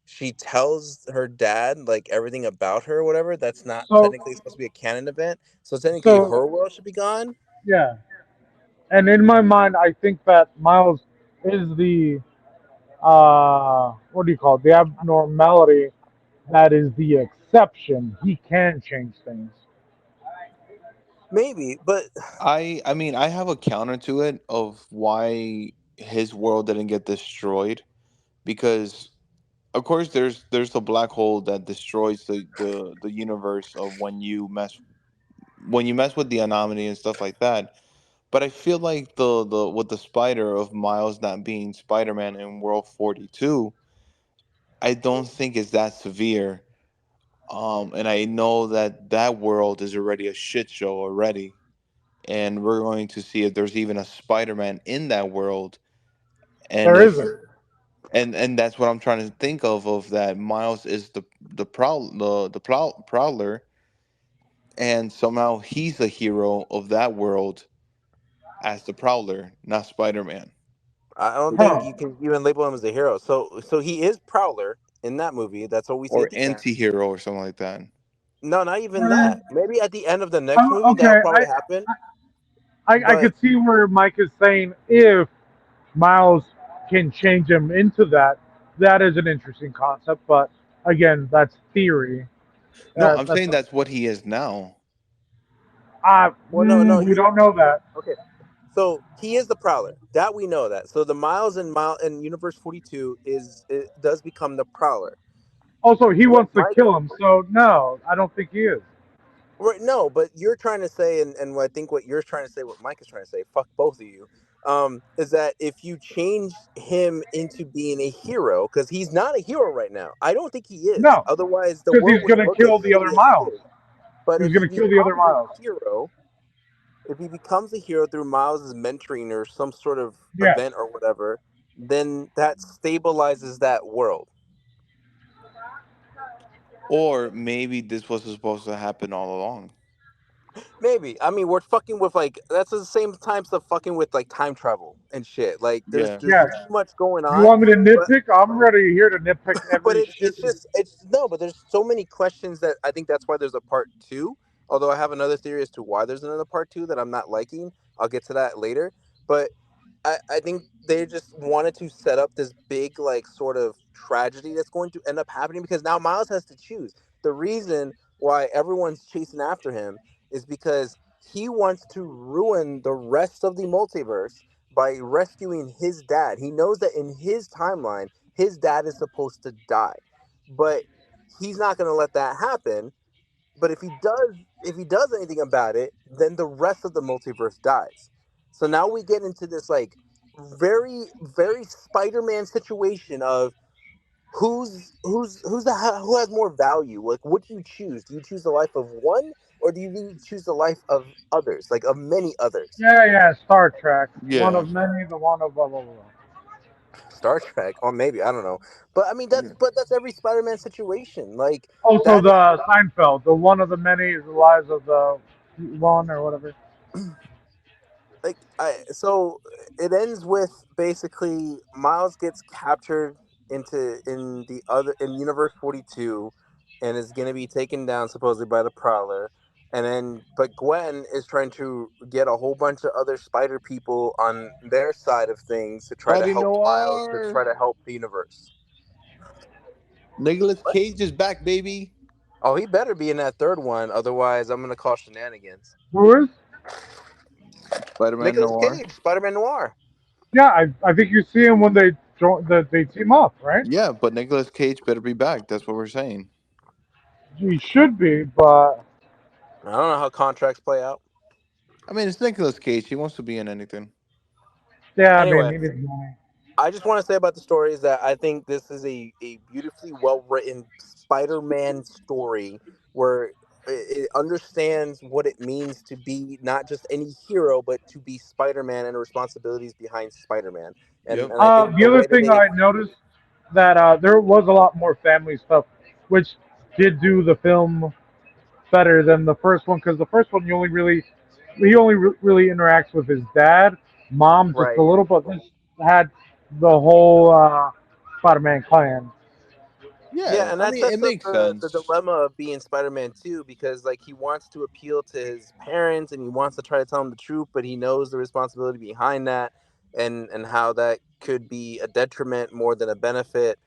she tells her dad like everything about her or whatever. That's not so technically supposed to be a canon event, so technically so her world should be gone. yeah, and in my mind, I think that Miles is the what do you call it? The abnormality that is the exception. He can change things. Maybe, but I mean, I have a counter to it of why his world didn't get destroyed because of course there's the black hole that destroys the universe of when you mess with the anomaly and stuff like that. But I feel like the with the spider of Miles not being Spider-Man in World 42, I don't think it's that severe. And I know that that world is already a shit show already, and we're going to see if there's even a Spider-Man in that world, and There if isn't. and that's what I'm trying to think of that Miles is the prowler, and somehow he's the hero of that world as the prowler, not Spider-Man I don't think Huh. you can even label him as a hero. So he is Prowler in that movie. That's what we see or at the end. anti-hero or something like that. No, not even Eh, that. Maybe at the end of the next movie that'll okay, probably happen. I But could see where Mike is saying if Miles can change him into that, that is an interesting concept. But again, that's theory. No, I'm That's saying that's what he is now. well, no, we he don't know that. okay. So he is the Prowler. That we know that. So the Miles in Universe 42 is it does become the Prowler. Also, he What wants to Mike kill him, so no, I don't think he is. Right, no, but you're trying to say, and I think what you're trying to say, what Mike is trying to say, fuck both of you, is that if you change him into being a hero, because he's not a hero right now, I don't think he is. No, Otherwise, the because world he's would gonna look as kill the other shitty as it Miles. is. But He's if he gonna kill the other becomes a Miles. hero, if he becomes a hero through Miles's mentoring or some sort of Yes, event or whatever, then that stabilizes that world. Or maybe this was supposed to happen all along. Maybe. I mean, we're fucking with like that's the same time stuff fucking with like time travel and shit. Like Yeah. there's yes. too much going You on, want me to but nitpick? I'm ready here to nitpick but every shit. it's just it's no, but there's so many questions that I think that's why there's a part 2. Although I have another theory as to why there's another part 2 that I'm not liking. I'll get to that later. But I think they just wanted to set up this big like sort of tragedy that's going to end up happening because now Miles has to choose. The reason why everyone's chasing after him is because he wants to ruin the rest of the multiverse by rescuing his dad. He knows that in his timeline, his dad is supposed to die. But he's not going to let that happen. But if he does anything about it, then the rest of the multiverse dies. So now we get into this like very Spider-Man situation of who has more value? Like, what do you choose? Do you choose the life of one, or do you choose the life of others, like of many others? Yeah, yeah. Star Trek, one Yeah. of many, the one of blah blah blah. Star Trek, or maybe I don't know, but I mean Yeah. that's every Spider-Man situation. Like Also, that is the Seinfeld, the one of the many is the lives of the one or whatever. like I so it ends with basically Miles gets captured in the other in Universe 42 and is going to be taken down supposedly by the Prowler, and then but Gwen is trying to get a whole bunch of other spider people on their side of things to try to Spidey help Miles to Noir. try to help the universe. Nicholas What? Cage is back, baby. Oh, he better be in that third one, otherwise I'm going to call shenanigans. Who is? Spider-Man Nicholas Noir. Cage, Spider-Man Noir. Yeah, I think you see him when they join, that they team up, right? Yeah, but Nicholas Cage better be back. That's what we're saying. He should be, but I don't know how contracts play out. I mean, it's Nicolas Cage. He wants to be in anything. yeah, I mean, Anyway, he needs money. I just want to say about the story is that I think this is a beautifully well written Spider-Man story where it understands what it means to be not just any hero, but to be Spider-Man and the responsibilities behind Spider-Man. Yep. And I think The the other way that thing I noticed that there was a lot more family stuff, which did do the film better than the first one because the first one you only really he only really interacts with his dad, mom just a right. little, but this had the whole Spider-Man clan. Yeah, Yeah. and I that mean, it sets up makes the sense. dilemma of being Spider-Man too, because like he wants to appeal to his parents and he wants to try to tell them the truth, but he knows the responsibility behind that, and how that could be a detriment more than a benefit,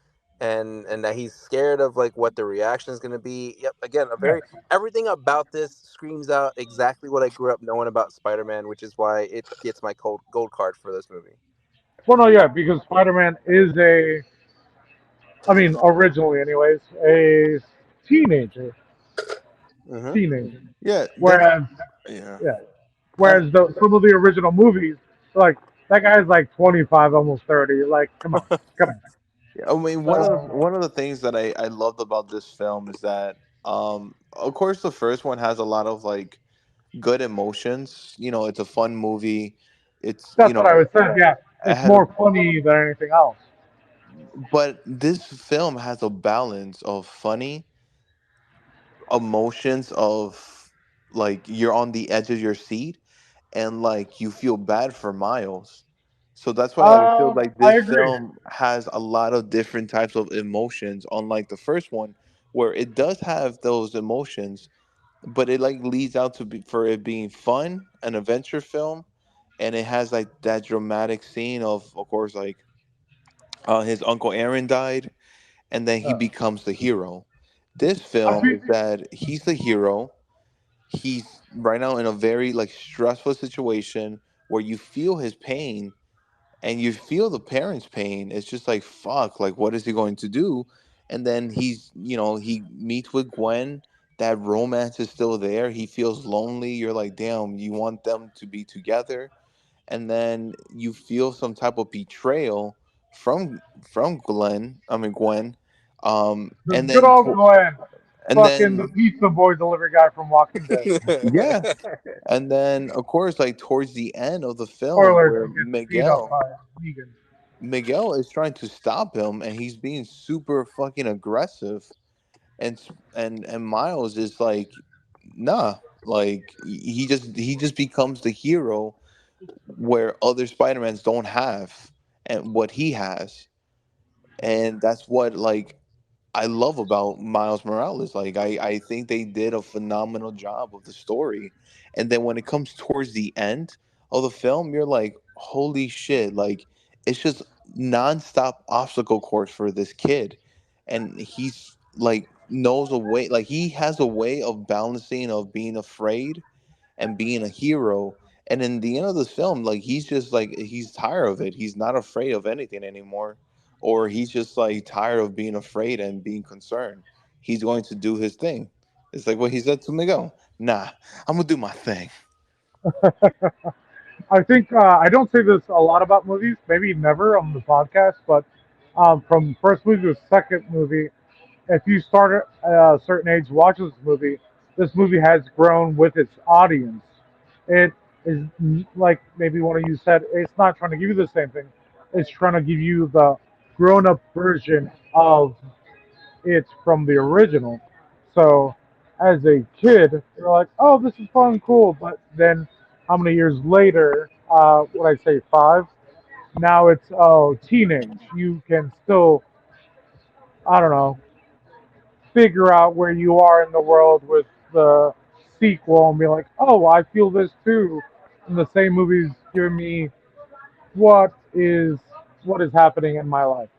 and that he's scared of like what the reaction is going to be. Yep, again, a Yeah. very everything about this screams out exactly what I grew up knowing about Spider-Man, which is why it gets my gold card for this movie. Well, no, yeah, because Spider-Man is I mean, originally, anyways, a teenager, Hmm. teenager. Yeah. That's Whereas, yeah. yeah, I, whereas some of the original movies, like that guy's like 25, almost 30. Like, come on. I mean, So, one of the things that I loved about this film is that, of course, the first one has a lot of like good emotions. You know, it's a fun movie. It's, you that's what I know, was saying. Yeah, it it's has a, more funny than anything else. but this film has a balance of funny emotions of like you're on the edge of your seat and like you feel bad for Miles. So that's why I feel like I this agree. film has a lot of different types of emotions, unlike the first one, where it does have those emotions, but it like leads out to be for it being fun, an adventure film, and it has like that dramatic scene of course, like his uncle Aaron died, and then he Uh, becomes the hero. This I film feel, is that he's the hero. He's right now in a very like stressful situation where you feel his pain and you feel the parents' pain. It's just like fuck, like what is he going to do? And then he's, he meets with Gwen. That romance is still there. He feels lonely. You're like, damn, you want them to be together. And then you feel some type of betrayal from Gwen. the And good then old Glenn, and fucking the then pizza boy delivery guy from Walking Dead. yeah, and then of course, like towards the end of the film, Spoilers, where he gets beat up by Negan. Miguel is trying to stop him, and he's being super fucking aggressive, and Miles is like, nah, like he just becomes the hero where other Spider-Mans don't have, and what he has, and that's what like I love about Miles Morales. Like I think they did a phenomenal job of the story. And then when it comes towards the end of the film, you're like, holy shit, like it's just nonstop obstacle course for this kid. And he's like knows a way, like he has a way of balancing of being afraid and being a hero. And in the end of this film, like he's just like he's tired of it. He's not afraid of anything anymore. Or he's just like tired of being afraid and being concerned. He's going to do his thing. It's like what he said to Miguel. Nah, I'm gonna do my thing. I think I don't say this a lot about movies, maybe never on the podcast, but from first movie to second movie, if you start at a certain age, watch this movie has grown with its audience. It is like maybe one of you said, it's not trying to give you the same thing. It's trying to give you the grown-up version of it from the original. So as a kid, you're like, oh, this is fun, cool. But then how many years later, what I say, 5? Now it's, oh, teenage. You can still, I don't know, figure out where you are in the world with the sequel and be like, oh, I feel this too. And the same movie's giving me what is what is happening in my life.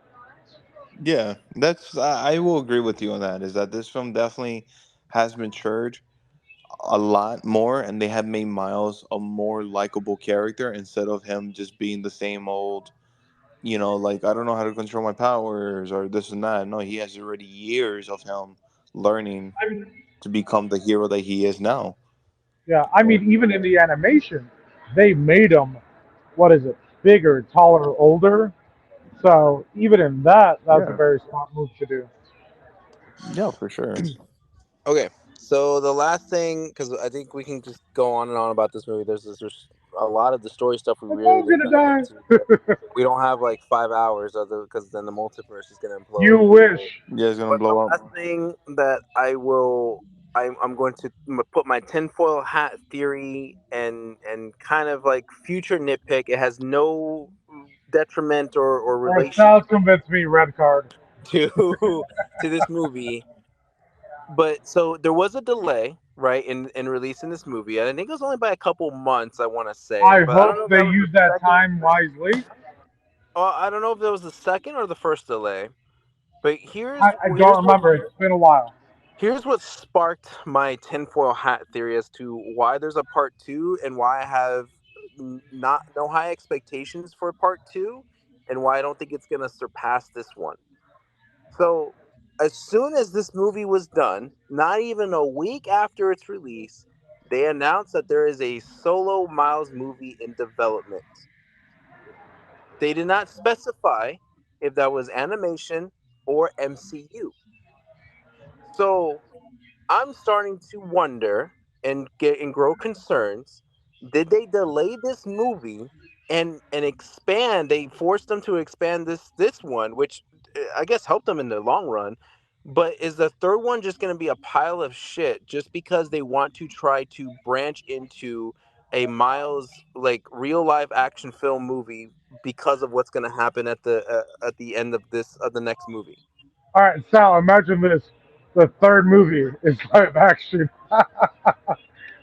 Yeah, that's I will agree with you on that. Is that this film definitely has matured a lot more, and they have made Miles a more likable character instead of him just being the same old, like I don't know how to control my powers or this and that. No, he has already years of him learning I mean, to become the hero that he is now. yeah, I mean, even in the animation, they made him, what is it, bigger, taller, older. So even in that, that was a Yeah, very smart move to do. yeah, for sure. Okay, so the last thing, because I think we can just go on and on about this movie. There's a lot of the story stuff we I'm really all didn't gonna dive into, but die. we don't have like 5 hours of the because then the multiverse is gonna implode. You wish. Yeah, it's gonna But the blow last up. thing that I'm going to put my tinfoil hat theory and kind of like future nitpick. It has no detriment or All right, relation Sal's convinced me. Red card. to to this movie. But so there was a delay, right, in releasing this movie. And I think it was only by a couple months, I want to say. I But I don't hope know if they that was the use that second. time wisely. I don't know if that was the second or the first delay. But I don't remember. It's been a while. here's what sparked my tinfoil hat theory as to why there's a part two and why I have not no high expectations for part two, and why I don't think it's gonna surpass this one. So, as soon as this movie was done, not even a week after its release, they announced that there is a solo Miles movie in development. They did not specify if that was animation or MCU. So, I'm starting to wonder and grow concerns. Did they delay this movie and expand? They forced them to expand this one, which I guess helped them in the long run. But is the third one just going to be a pile of shit just because they want to try to branch into a Miles like real life action film movie because of what's going to happen at the end of this of the next movie? All right, Sal. Imagine this: the third movie is live action.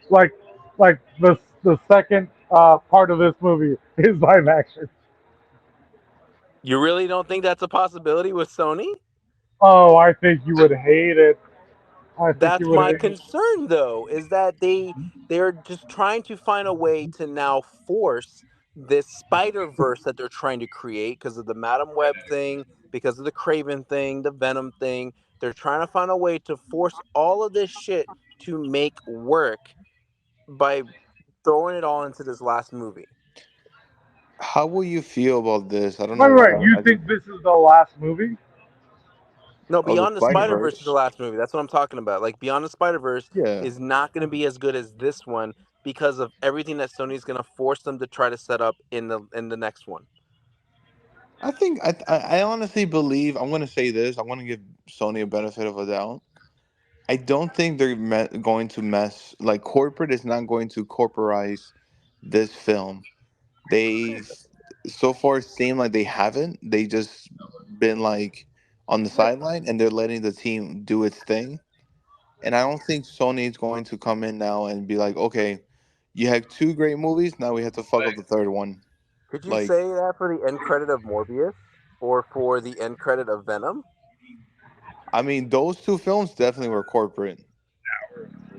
like, like the second part of this movie is live action. You really don't think that's a possibility with Sony? Oh, I think you would hate it. I think you That's would my hate it. concern though, is that they're just trying to find a way to now force this Spider-Verse that they're trying to create because of the Madam Web thing, because of the Craven thing, the Venom thing. They're trying to find a way to force all of this shit to make work by throwing it all into this last movie. How will you feel about this? I don't Wait, know wait. why. You I just think this is the last movie? No, oh, the Beyond the Spider Spider Verse is the Verse. last movie. That's what I'm talking about. Like Beyond the Spider Verse Yeah, is not going to be as good as this one because of everything that Sony's going to force them to try to set up in the next one. I think I honestly believe I'm gonna say this. I'm gonna give Sony a benefit of a doubt. I don't think they're going to mess like corporate is not going to corporize this film. They so far seem like they haven't. They just been like on the sideline and they're letting the team do its thing. And I don't think Sony is going to come in now and be like, okay, you had two great movies. Now we have to fuck up the third one. Could you Like, say that for the end credit of Morbius or for the end credit of Venom? I mean, those two films definitely were corporate.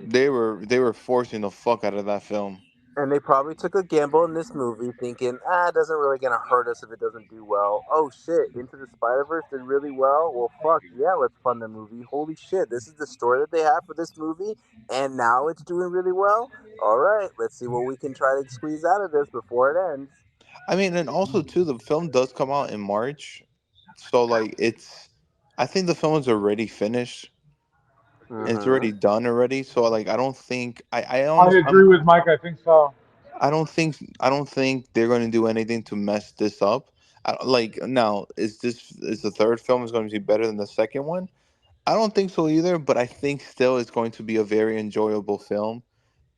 They were forcing the fuck out of that film. And they probably took a gamble in this movie, thinking, it doesn't really gonna hurt us if it doesn't do well. Oh shit, Into the Spider Verse did really well. Well, fuck yeah, let's fund the movie. Holy shit, this is the story that they have for this movie, and now it's doing really well. All right, let's see what we can try to squeeze out of this before it ends. I mean, and also too, the film does come out in March, so like it's. I think the film is already finished. It's Mm-hmm. already done already. So like, I don't think I I honestly agree with Mike. I think so. I don't think they're going to do anything to mess this up. Like now, is the third film is going to be better than the second one? I don't think so either. But I think still it's going to be a very enjoyable film.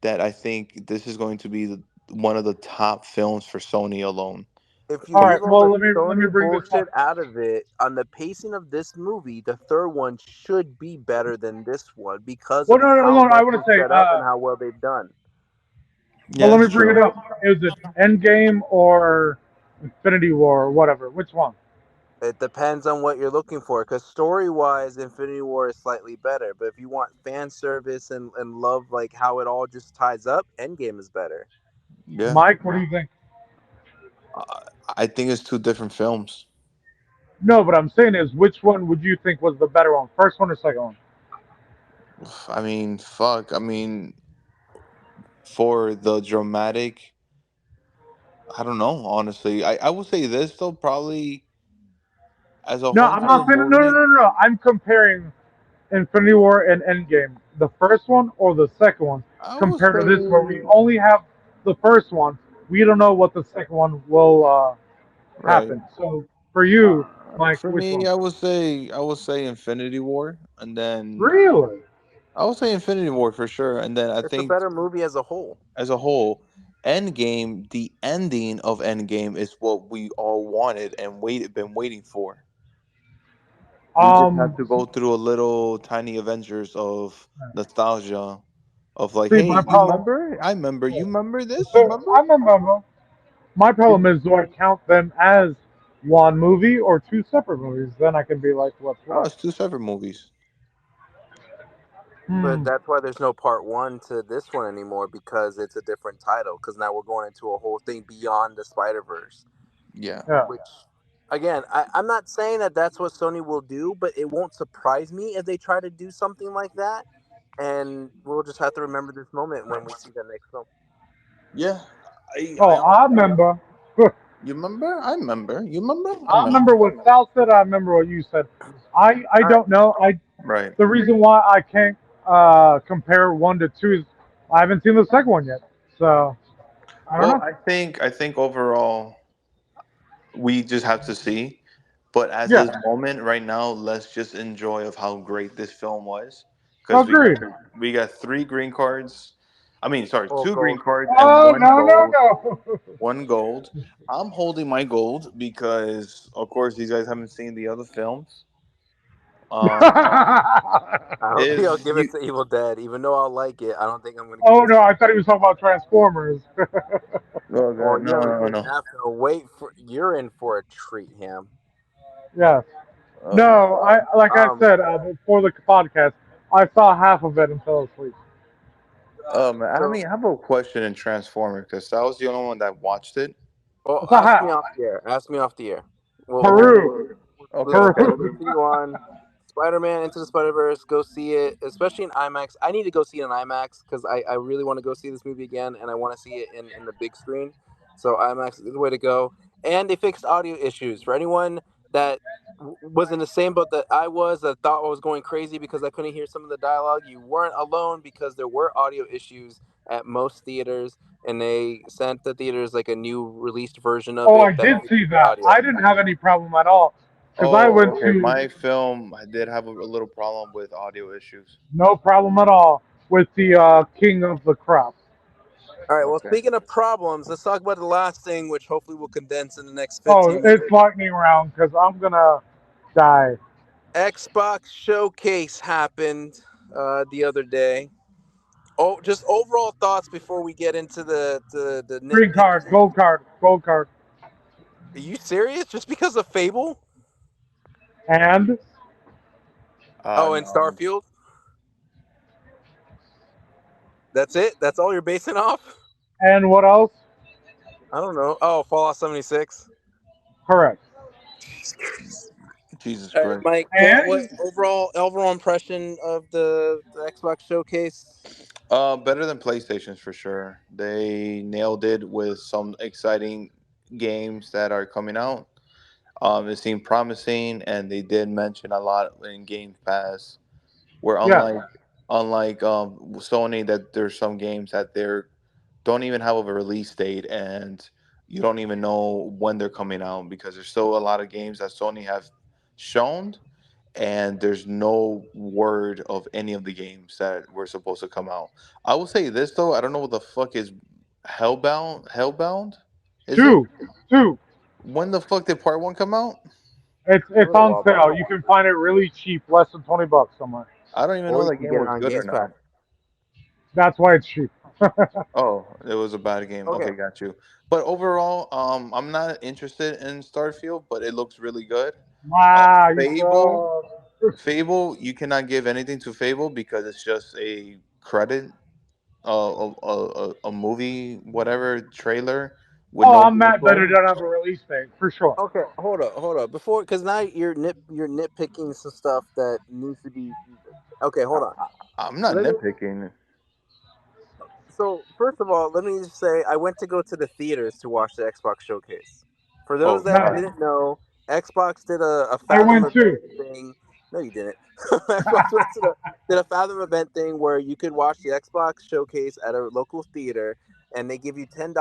That I think this is going to be one of the top films for Sony alone. If you All leave right. all Well, the let me Sony bring this bullshit up. out of it, on the pacing of this movie, the third one should be better than this one because Well, of no, no, how no. I much want to is say. set up and how well they've done. Well, Yeah, let me that's bring true. it up. Is it Endgame or Infinity War or whatever? Which one? It depends on what you're looking for, because story wise, Infinity War is slightly better. But if you want fan service and love like how it all just ties up, Endgame is better. Yeah, Mike, what do you think? I I think it's two different films. No, but I'm saying is which one would you think was the better one? First one or second one? I mean, fuck. I mean, for the dramatic, I don't know. Honestly, I would say this though. Probably as a No, whole I'm for the not saying no, no, movie, no, no. I'm comparing Infinity War and Endgame, the first one or the second one, I would compared to this where we say only have the first one. We don't know what the second one will right. happen. So for you, Mike, For which me, one? I would say Infinity War, and then Really? I would say Infinity War for sure, and then I It's a think better movie as a whole. as a whole, Endgame, the ending of Endgame is what we all wanted and been waiting for. We just have to See, go through a little tiny Avengers of nostalgia, of like, see, hey, my you problem. remember? I remember. You Yeah. remember this? You So remember? I'm a member. My You, problem is, do I count them as one movie or two separate movies? Then I can be like, what's oh, what? it's two separate movies. But Hmm. that's why there's no part one to this one anymore because it's a different title. Because now we're going into a whole thing beyond the Spider Verse. Yeah. Yeah. Which, again, I'm not saying that that's what Sony will do, but it won't surprise me if they try to do something like that. And we'll just have to remember this moment when we see the next film. Yeah. I Oh, I remember. You remember? I remember. You remember? I I remember. remember what Sal said. I remember what you said. I All right. don't know. I Right. The reason why I can't compare one to two is I haven't seen the second one yet. So I don't Well, know. I think overall we just have to see. But as Yeah. this moment right now, let's just enjoy of how great this film was, because Agreed. we got three green cards. I mean, sorry, Oh, two green gold. cards and Oh one no no gold. no. One gold. I'm holding my gold because, of course, these guys haven't seen the other films. Um, I don't think if I'll give it you, to Evil Dead, even though I'll like it. I don't think I'm going to give Oh it to no, Evil I thought he Dead. was talking about Transformers. oh Well, god, you no, haven't no, seen no. that film. Wait for you're in for a treat, Ham. Yes. Uh, No, I like I Um. said before the podcast, I saw half of it and fell asleep. man, I So, mean, I have a question in Transformer because I was the only one that watched it. well, I saw ask me half. off the air. Ask me off the air. Peru. Okay, Let's okay. continue on. Spider-Man Into the Spider-Verse. Go see it, especially in IMAX. I need to go see it in IMAX because I really want to go see this movie again, and I want to see it in the big screen. So IMAX is the way to go. And they fixed audio issues for anyone that was in the same boat that I was, that thought I was going crazy because I couldn't hear some of the dialogue. You weren't alone because there were audio issues at most theaters, and they sent the theaters like a new released version of Oh, it I that did fixed see the that. audio. I didn't have any problem at all because I Oh, went okay. to My film, I did have a little problem with audio issues. no problem at all with the King of the Crop. All right. Well, Okay. speaking of problems, let's talk about the last thing, which hopefully we'll condense in the next Oh, 15 it's minutes. lightning round because I'm gonna die. Xbox Showcase happened the other day. Oh, just overall thoughts before we get into the Green card, nitpicking. gold card, gold card, Are you serious? Just because of Fable? and Oh, and No. Starfield? That's it? That's all you're basing off? and what else? I don't know. Oh, Fallout 76. Correct. Jesus All right, Christ. Mike. What And overall impression of the Xbox Showcase? Better than PlayStation's for sure. They nailed it with some exciting games that are coming out. It seemed promising, and they did mention a lot in Game Pass. Where yeah. unlike Sony, that there's some games that they're don't even have a release date, and you don't even know when they're coming out because there's still a lot of games that Sony have shown, and there's no word of any of the games that were supposed to come out. I will say this though, I don't know what the fuck is Hellbound. Hellbound, is it? Two, two. When the fuck did part one come out? A It's little on while back. sale. You can find it really cheap, less than $20 somewhere. I don't even Or know you that can game get it was on good or Games Pass. not. That's why it's cheap. Oh, it was a bad game. Okay. Okay, got you. But overall, I'm not interested in Starfield, but it looks really good. Ah, you Fable, suck. Fable, you cannot give anything to Fable because it's just a credit, a movie, whatever trailer with Oh, no I'm mad that gameplay. it doesn't have a release date for sure. Okay, hold up. Before, because now you're nitpicking some stuff that needs to be. Okay, hold on. I'm not Let me nitpicking. So first of all, let me just say I went to go to the theaters to watch the Xbox showcase. For those Oh that Nice. God. didn't know, Xbox did a I Fathom went event too. thing. No, you didn't. Xbox went to did a Fathom event thing where you could watch the Xbox showcase at a local theater, and they give you $10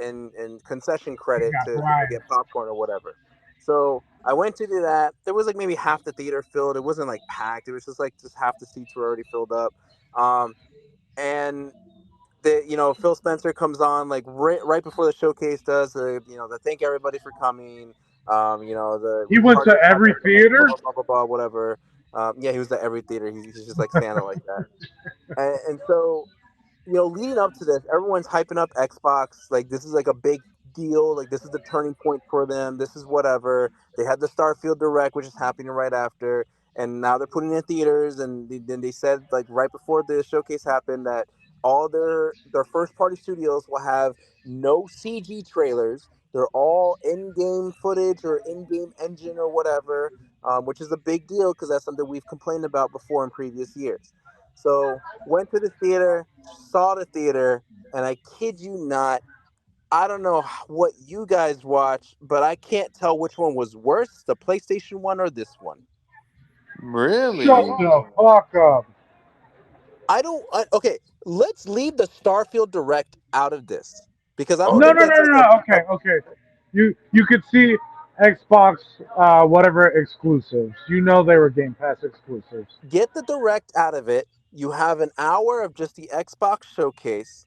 in concession I credit got to Brian. get popcorn or whatever. So I went to do that. There was like maybe half the theater filled. It wasn't like packed. It was just half the seats were already filled up. And Phil Spencer comes on like right before the showcase does the thank everybody for coming. He We went to parted path every at the end, blah theater. blah blah blah blah whatever. Yeah, he was at every theater. He's just like Santa like that. And so leading up to this, everyone's hyping up Xbox. Like this is like a big deal. Like this is the turning point for them. This is whatever. They had the Starfield Direct, which is happening right after, and now they're putting it in theaters. And then they said like right before the showcase happened that all their first party studios will have no CG trailers. They're all in-game footage or in-game engine or whatever, which is a big deal because that's something we've complained about before in previous years. So went to the theater, saw the theater, and I kid you not, I don't know what you guys watch, but I can't tell which one was worse, the PlayStation one or this one. Shut Really? the fuck up. Okay, let's leave the Starfield Direct out of this because I don't Oh, No, think no, that's no, like no, no. Okay, okay. You could see Xbox whatever exclusives. You know they were Game Pass exclusives. get the Direct out of it. You have an hour of just the Xbox showcase.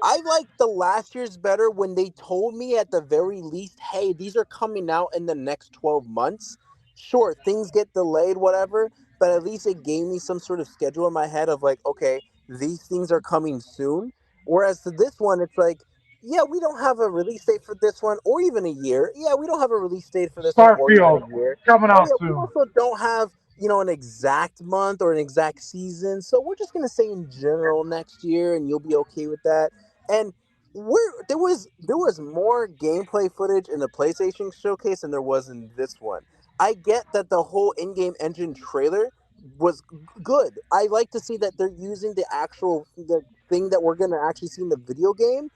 I like the last year's better when they told me at the very least, hey, these are coming out in the next 12 months. Sure, things get delayed, whatever, but at least it gave me some sort of schedule in my head of like, okay, these things are coming soon. Whereas to this one, it's like, yeah, we don't have a release date for this one or even a year. Yeah, we don't have a release date for this one or even Starfield a year. coming Oh, out yeah, we soon. also don't have, an exact month or an exact season. So we're just going to say in general next year and you'll be okay with that. And there was more gameplay footage in the PlayStation showcase than there was in this one. I get that the whole in-game engine trailer was good. I like to see that they're using the thing that we're gonna actually see in the video game,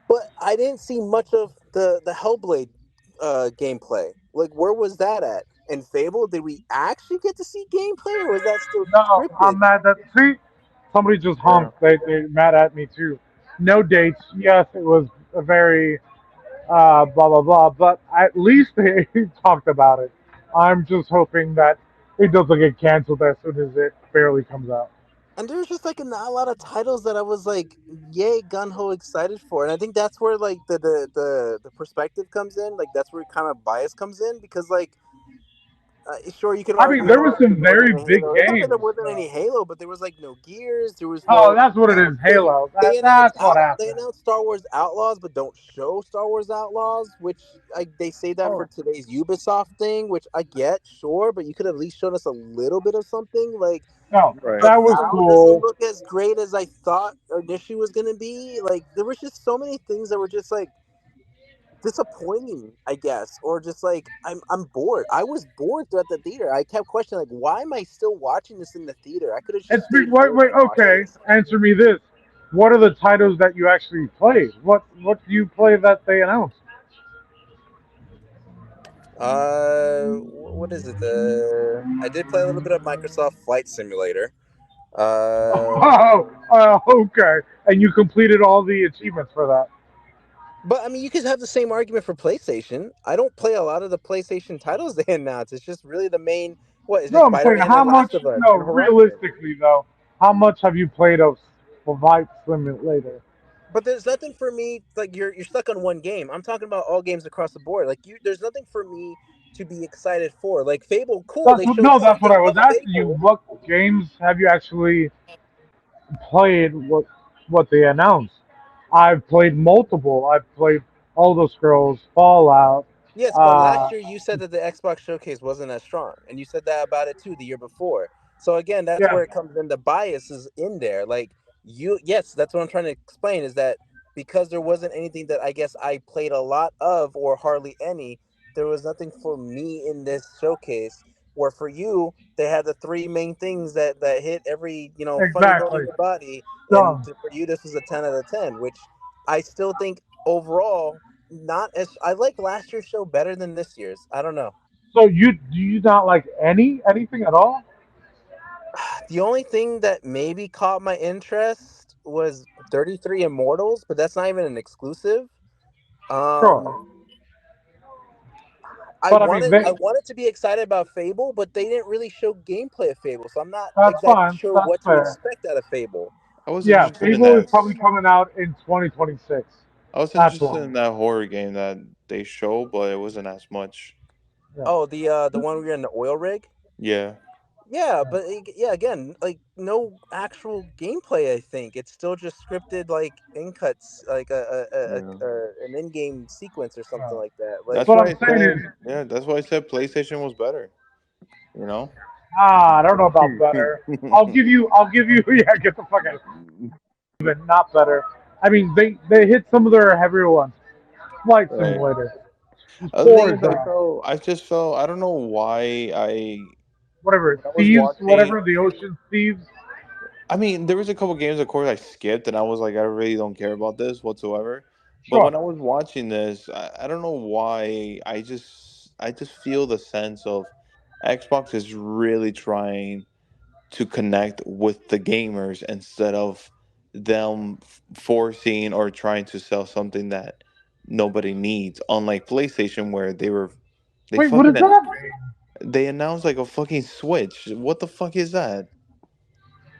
but I didn't see much of the Hellblade gameplay. Like, where was that at? In Fable, did we actually get to see gameplay, or was that still No, I'm scripted? mad that see somebody just yeah. honked. They mad at me too. No dates. Yes, it was a very blah blah blah, but at least they talked about it. I'm just hoping that it doesn't get canceled as soon as it barely comes out. And there's just like not a lot of titles that I was like yay gun ho excited for, and I think that's where like the perspective comes in. Like that's where kind of bias comes in because like sure you could I mean, argue there oh was because some there wasn't very any big Halo. It's not that there games. wasn't any Halo, but there was like no Gears. There was Oh, no that's what it is. they Halo. they announced That's what they happened. announced Star Wars Outlaws, but don't show Star Wars Outlaws, which they say that for Oh, today's Ubisoft thing, which I get, sure, but you could at least shown us a little bit of something like No, the right. that was sound doesn't cool. look as great as I thought initially was gonna be. Like there was just so many things that were just like disappointing, I guess, or just like I'm bored. I was bored throughout the theater. I kept questioning like, why am I still watching this in the theater? I could have just And speak. stayed Wait, home wait. and watched Okay, this. answer me this. What are the titles that you actually played? What do you play that they announced? What is it? I did play a little bit of Microsoft Flight Simulator. Oh, okay. And you completed all the achievements for that. But I mean, you could have the same argument for PlayStation. I don't play a lot of the PlayStation titles they announce. It's just really the main. What is No, just I'm Spider saying Man how and Last much? of Us No, and Horizon. realistically though, how much have you played of Flight Simulator? But there's nothing for me. Like you're stuck on one game. I'm talking about all games across the board. Like there's nothing for me to be excited for. Like Fable, cool. That's They what. showed No, that's what something I was of asking you. Fable. What games have you actually played? What they announced? I've played multiple. I've played Elder Scrolls, Fallout. Yes, but last Uh, year you said that the Xbox showcase wasn't as strong, and you said that about it too the year before. So again, that's yeah, where it comes in. The bias is in there. Like yes, that's what I'm trying to explain is that because there wasn't anything that I guess I played a lot of or hardly any, there was nothing for me in this showcase. Where for you, they had the three main things that hit every funny bone in Exactly. your body, and So, for you, this was a 10 out of 10, which I still think overall not as I like last year's show better than this year's. I don't know. so you do you not like anything at all? The only thing that maybe caught my interest was 33 Immortals, but that's not even an exclusive. Um, Sure, but I mean, I they wanted to be excited about Fable, but they didn't really show gameplay of Fable, so I'm not that's exactly fine. sure That's what to fair. expect out of Fable. I was Yeah, interested in Fable is that. probably coming out in 2026. I was That's interested why. in that horror game that they show, but it wasn't as much. Yeah. Oh, the one where you're in the oil rig. Yeah, Yeah, but yeah, again, like no actual gameplay. I think it's still just scripted, like in cuts, like yeah. an in-game sequence or something Yeah. like that. Like, That's What why I'm I saying said, is, yeah, that's why I said PlayStation was better. You know. I don't know about better. I'll give you, yeah, get the fuck out. Even not better. I mean, they hit some of their heavier ones. Flight Right. Simulator, The thing is, Forza, I just felt, I don't know why whatever, when I was Thieves, watching. whatever, the Ocean Thieves. I mean, there was a couple games, of course, I skipped, and I was like, I really don't care about this whatsoever. But when Sure. I was watching this, I don't know why. I just feel the sense of Xbox is really trying to connect with the gamers instead of them forcing or trying to sell something that nobody needs. Unlike PlayStation, where they Wait, what fucking does that mean? they announced like a fucking Switch. What the fuck is that?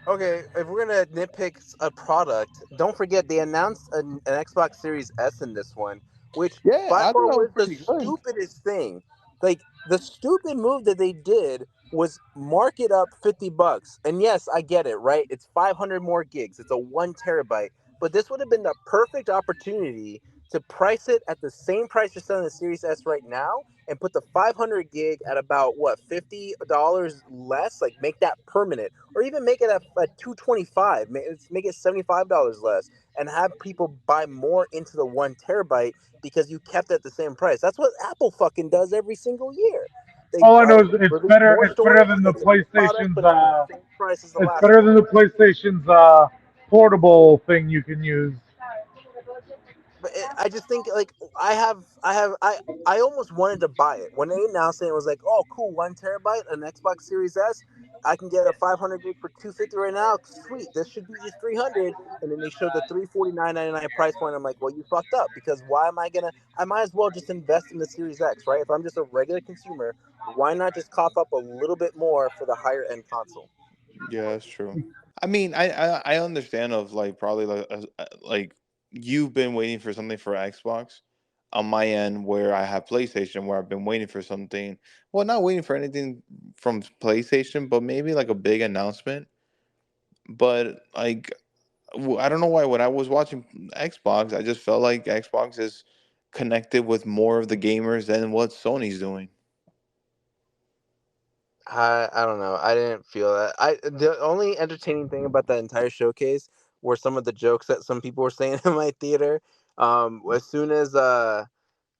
okay, if we're gonna nitpick a product, don't forget they announced an Xbox Series S in this one, which Yeah, by I thought far that was was the pretty good. stupidest thing. Like the stupid move that they did was mark it up $50. And yes, I get it, right? It's 500 more gigs. It's a 1 terabyte. But this would have been the perfect opportunity to price it at the same price you're selling the Series S right now and put the 500 gig at about what, $50 less, like make that permanent, or even make it a 225, make it $75 less, and have people buy more into the 1 terabyte because you kept it at the same price. That's what Apple fucking does every single year. They All I try know to is it's release better. more It's better storage than for the the same product, PlayStation's. but it's the same price as the It's last better one. than the PlayStation's portable thing you can use. But I just think like I almost wanted to buy it when they announced it. It was like, oh, cool, 1 terabyte, an Xbox Series S. I can get a 500 gig for 250 right now. Sweet, this should be just 300. And then they showed the 349.99 price point. I'm like, well, you fucked up because why am I gonna? I might as well just invest in the Series X, right? If I'm just a regular consumer, why not just cough up a little bit more for the higher end console? Yeah, that's true. I mean, I understand of like probably like you've been waiting for something for Xbox on my end where I have PlayStation where I've been waiting for something. Well, not waiting for anything from PlayStation, but maybe like a big announcement. But like I don't know why when I was watching Xbox, I just felt like Xbox is connected with more of the gamers than what Sony's doing. I don't know. I didn't feel that. I The only entertaining thing about that entire showcase were some of the jokes that some people were saying in my theater. As soon as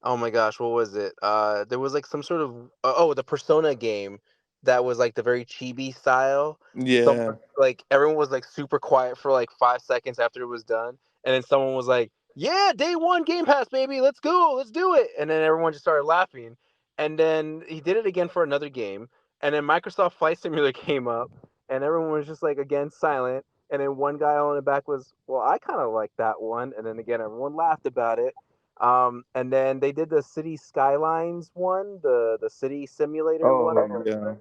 oh my gosh, what was it? There was like some sort of the Persona game that was like the very chibi style. Yeah, Someone like everyone was like super quiet for like 5 seconds after it was done, and then someone was like, "Yeah, day one Game Pass, baby, let's go, let's do it!" And then everyone just started laughing, and then he did it again for another game, and then Microsoft Flight Simulator came up, and everyone was just like again silent, and then one guy on the back was, "Well, I kind of like that one," and then again everyone laughed about it. And then they did the City Skylines one, the city simulator one, oh yeah.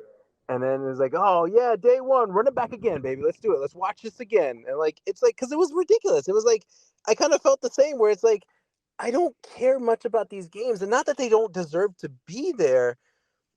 and then it's like, oh yeah, day one, run it back again, baby. Let's do it. Let's watch this again. And like, it's like, because it was ridiculous. It was like, I kind of felt the same. Where it's like, I don't care much about these games, and not that they don't deserve to be there,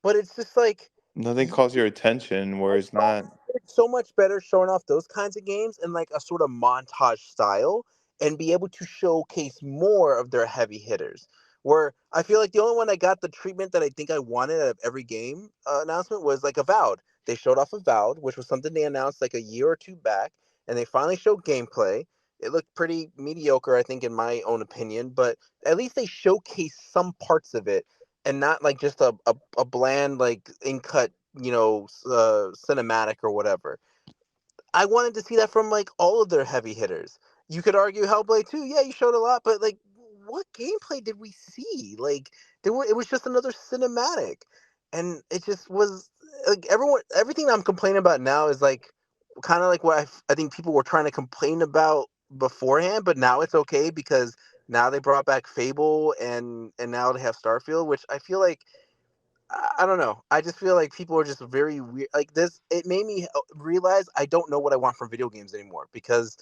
but it's just like Nothing calls your attention where it's not. it's so much better showing off those kinds of games in like a sort of montage style and be able to showcase more of their heavy hitters. Where I feel like the only one that got the treatment that I think I wanted out of every game announcement was like Avowed. They showed off Avowed, which was something they announced like a year or two back, and they finally showed gameplay. It looked pretty mediocre, I think, in my own opinion, but at least they showcased some parts of it and not like just a bland, like in cut cinematic or whatever. I wanted to see that from like all of their heavy hitters. You could argue Hellblade too. Yeah, you showed a lot, but like, what gameplay did we see? Like, it was just another cinematic, and it just was like everything I'm complaining about now is like kind of like what I think people were trying to complain about beforehand, but now it's okay because now they brought back Fable and now they have Starfield, which I feel like I don't know. I just feel like people are just very weird. Like this, it made me realize I don't know what I want from video games anymore because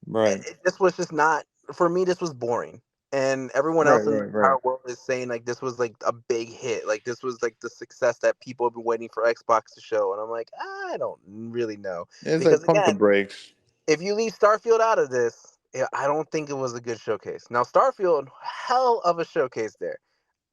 Right. this was just not for me. This was boring, and everyone Right. else in the Right. entire Right. world is saying like this was like a big hit. Like this was like the success that people have been waiting for Xbox to show, and I'm like, I don't really know It's because like pump the again, brakes. if you leave Starfield out of this, yeah, I don't think it was a good showcase. Now Starfield, hell of a showcase there.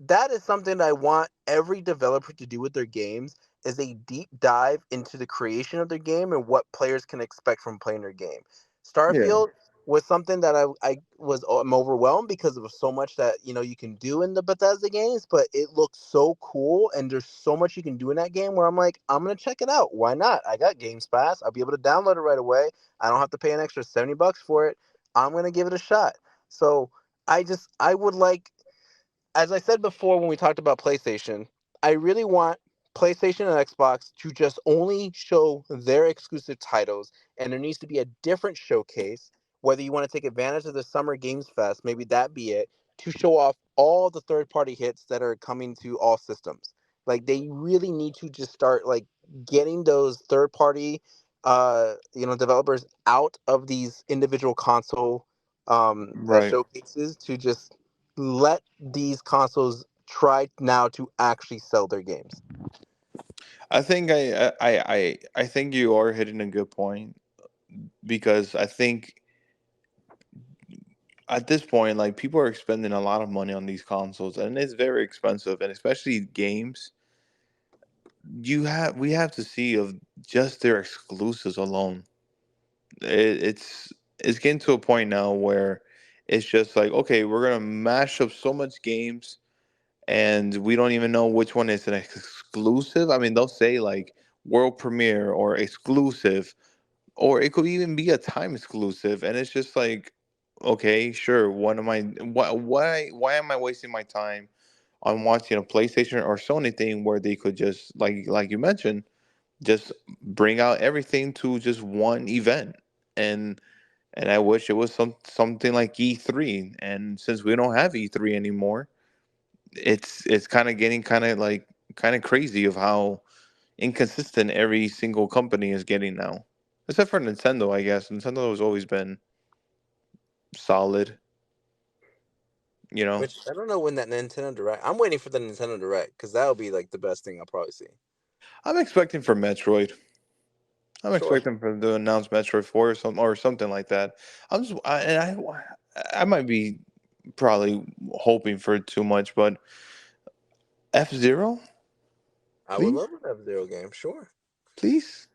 That is something that I want every developer to do with their games is a deep dive into the creation of their game and what players can expect from playing their game. Yeah. Starfield was something that I'm overwhelmed because of so much that you can do in the Bethesda games, but it looks so cool and there's so much you can do in that game where I'm like, I'm gonna check it out. Why not? I got Games Pass. I'll be able to download it right away. I don't have to pay an extra $70 for it. I'm gonna give it a shot. So I would like, as I said before when we talked about PlayStation, I really want PlayStation and Xbox to just only show their exclusive titles, and there needs to be a different showcase. Whether you want to take advantage of the Summer Games Fest, maybe that be it, to show off all the third-party hits that are coming to all systems. Like they really need to just start like getting those third-party, developers out of these individual console Right. showcases to just let these consoles try now to actually sell their games. I think I think you are hitting a good point because I think at this point, like people are spending a lot of money on these consoles, and it's very expensive, and especially games. We have to see of just their exclusives alone. It's getting to a point now where it's just like, okay, we're gonna mash up so much games, and we don't even know which one is an exclusive. I mean, they'll say like world premiere or exclusive, or it could even be a time exclusive, and it's just like, okay, sure. What am I? Why am I wasting my time on watching a PlayStation or Sony thing where they could just like you mentioned, just bring out everything to just one event, and I wish it was something like E3. And since we don't have E3 anymore, it's kind of getting kind of crazy of how inconsistent every single company is getting now. Except for Nintendo, I guess. Nintendo has always been solid, you know. Which I don't know when that Nintendo Direct. I'm waiting for the Nintendo Direct because that'll be like the best thing I'll probably see. I'm expecting for Metroid. I'm Sure. expecting for them to announce Metroid 4 or something like that. I might be probably hoping for too much, but F-Zero, I would please, love an F-Zero game. Sure. please.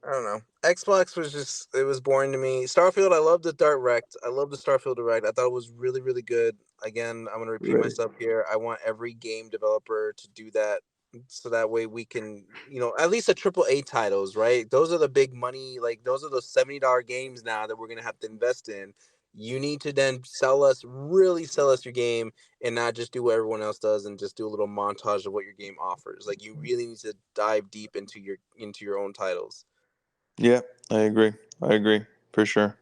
I don't know. Xbox was just it was boring to me. Starfield, I love the Direct. I love the Starfield Direct. I thought it was really, really good. Again, I'm gonna repeat Right. myself here. I want every game developer to do that so that way we can, at least the AAA titles, right? Those are the big money, like those are those $70 games now that we're gonna have to invest in. You need to then really sell us your game and not just do what everyone else does and just do a little montage of what your game offers. Like you really need to dive deep into your own titles. Yeah, I agree. I agree for sure.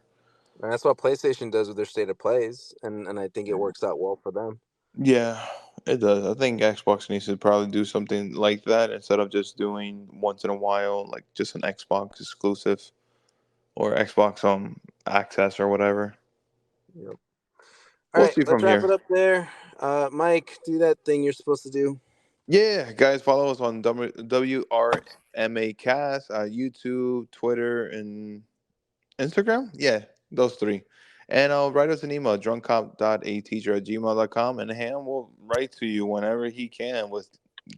And that's what PlayStation does with their state of plays, and I think it works out well for them. Yeah, it does. I think Xbox needs to probably do something like that instead of just doing once in a while, like just an Xbox exclusive or Xbox access or whatever. Yep. All We'll right, see let's from wrap here. it up there. Mike, do that thing you're supposed to do. Yeah, guys, follow us on WRMA Cast, YouTube, Twitter, and Instagram. Yeah, those three. And write us an email, drunkcop.ateacher@gmail.com, and Ham will write to you whenever he can with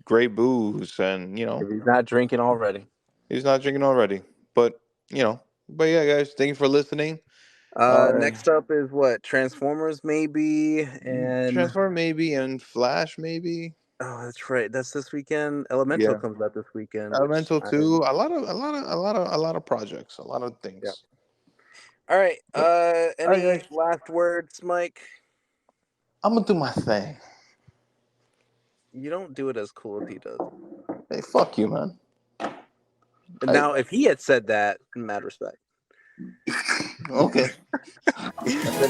great booze. And, If he's not drinking already. he's not drinking already. But, but yeah, guys, thank you for listening. Uh, Next up is what Transformers maybe, and Transform maybe and Flash maybe. Oh, that's right. That's this weekend. Elemental Yeah, comes out this weekend, which Elemental I too. A lot of projects, a lot of yeah. things. All right. But all right, Any guys, last words, Mike? I'm gonna do my thing. You don't do it as cool as he does. Hey, fuck you, man. And I now, if he had said that, mad respect. okay. And then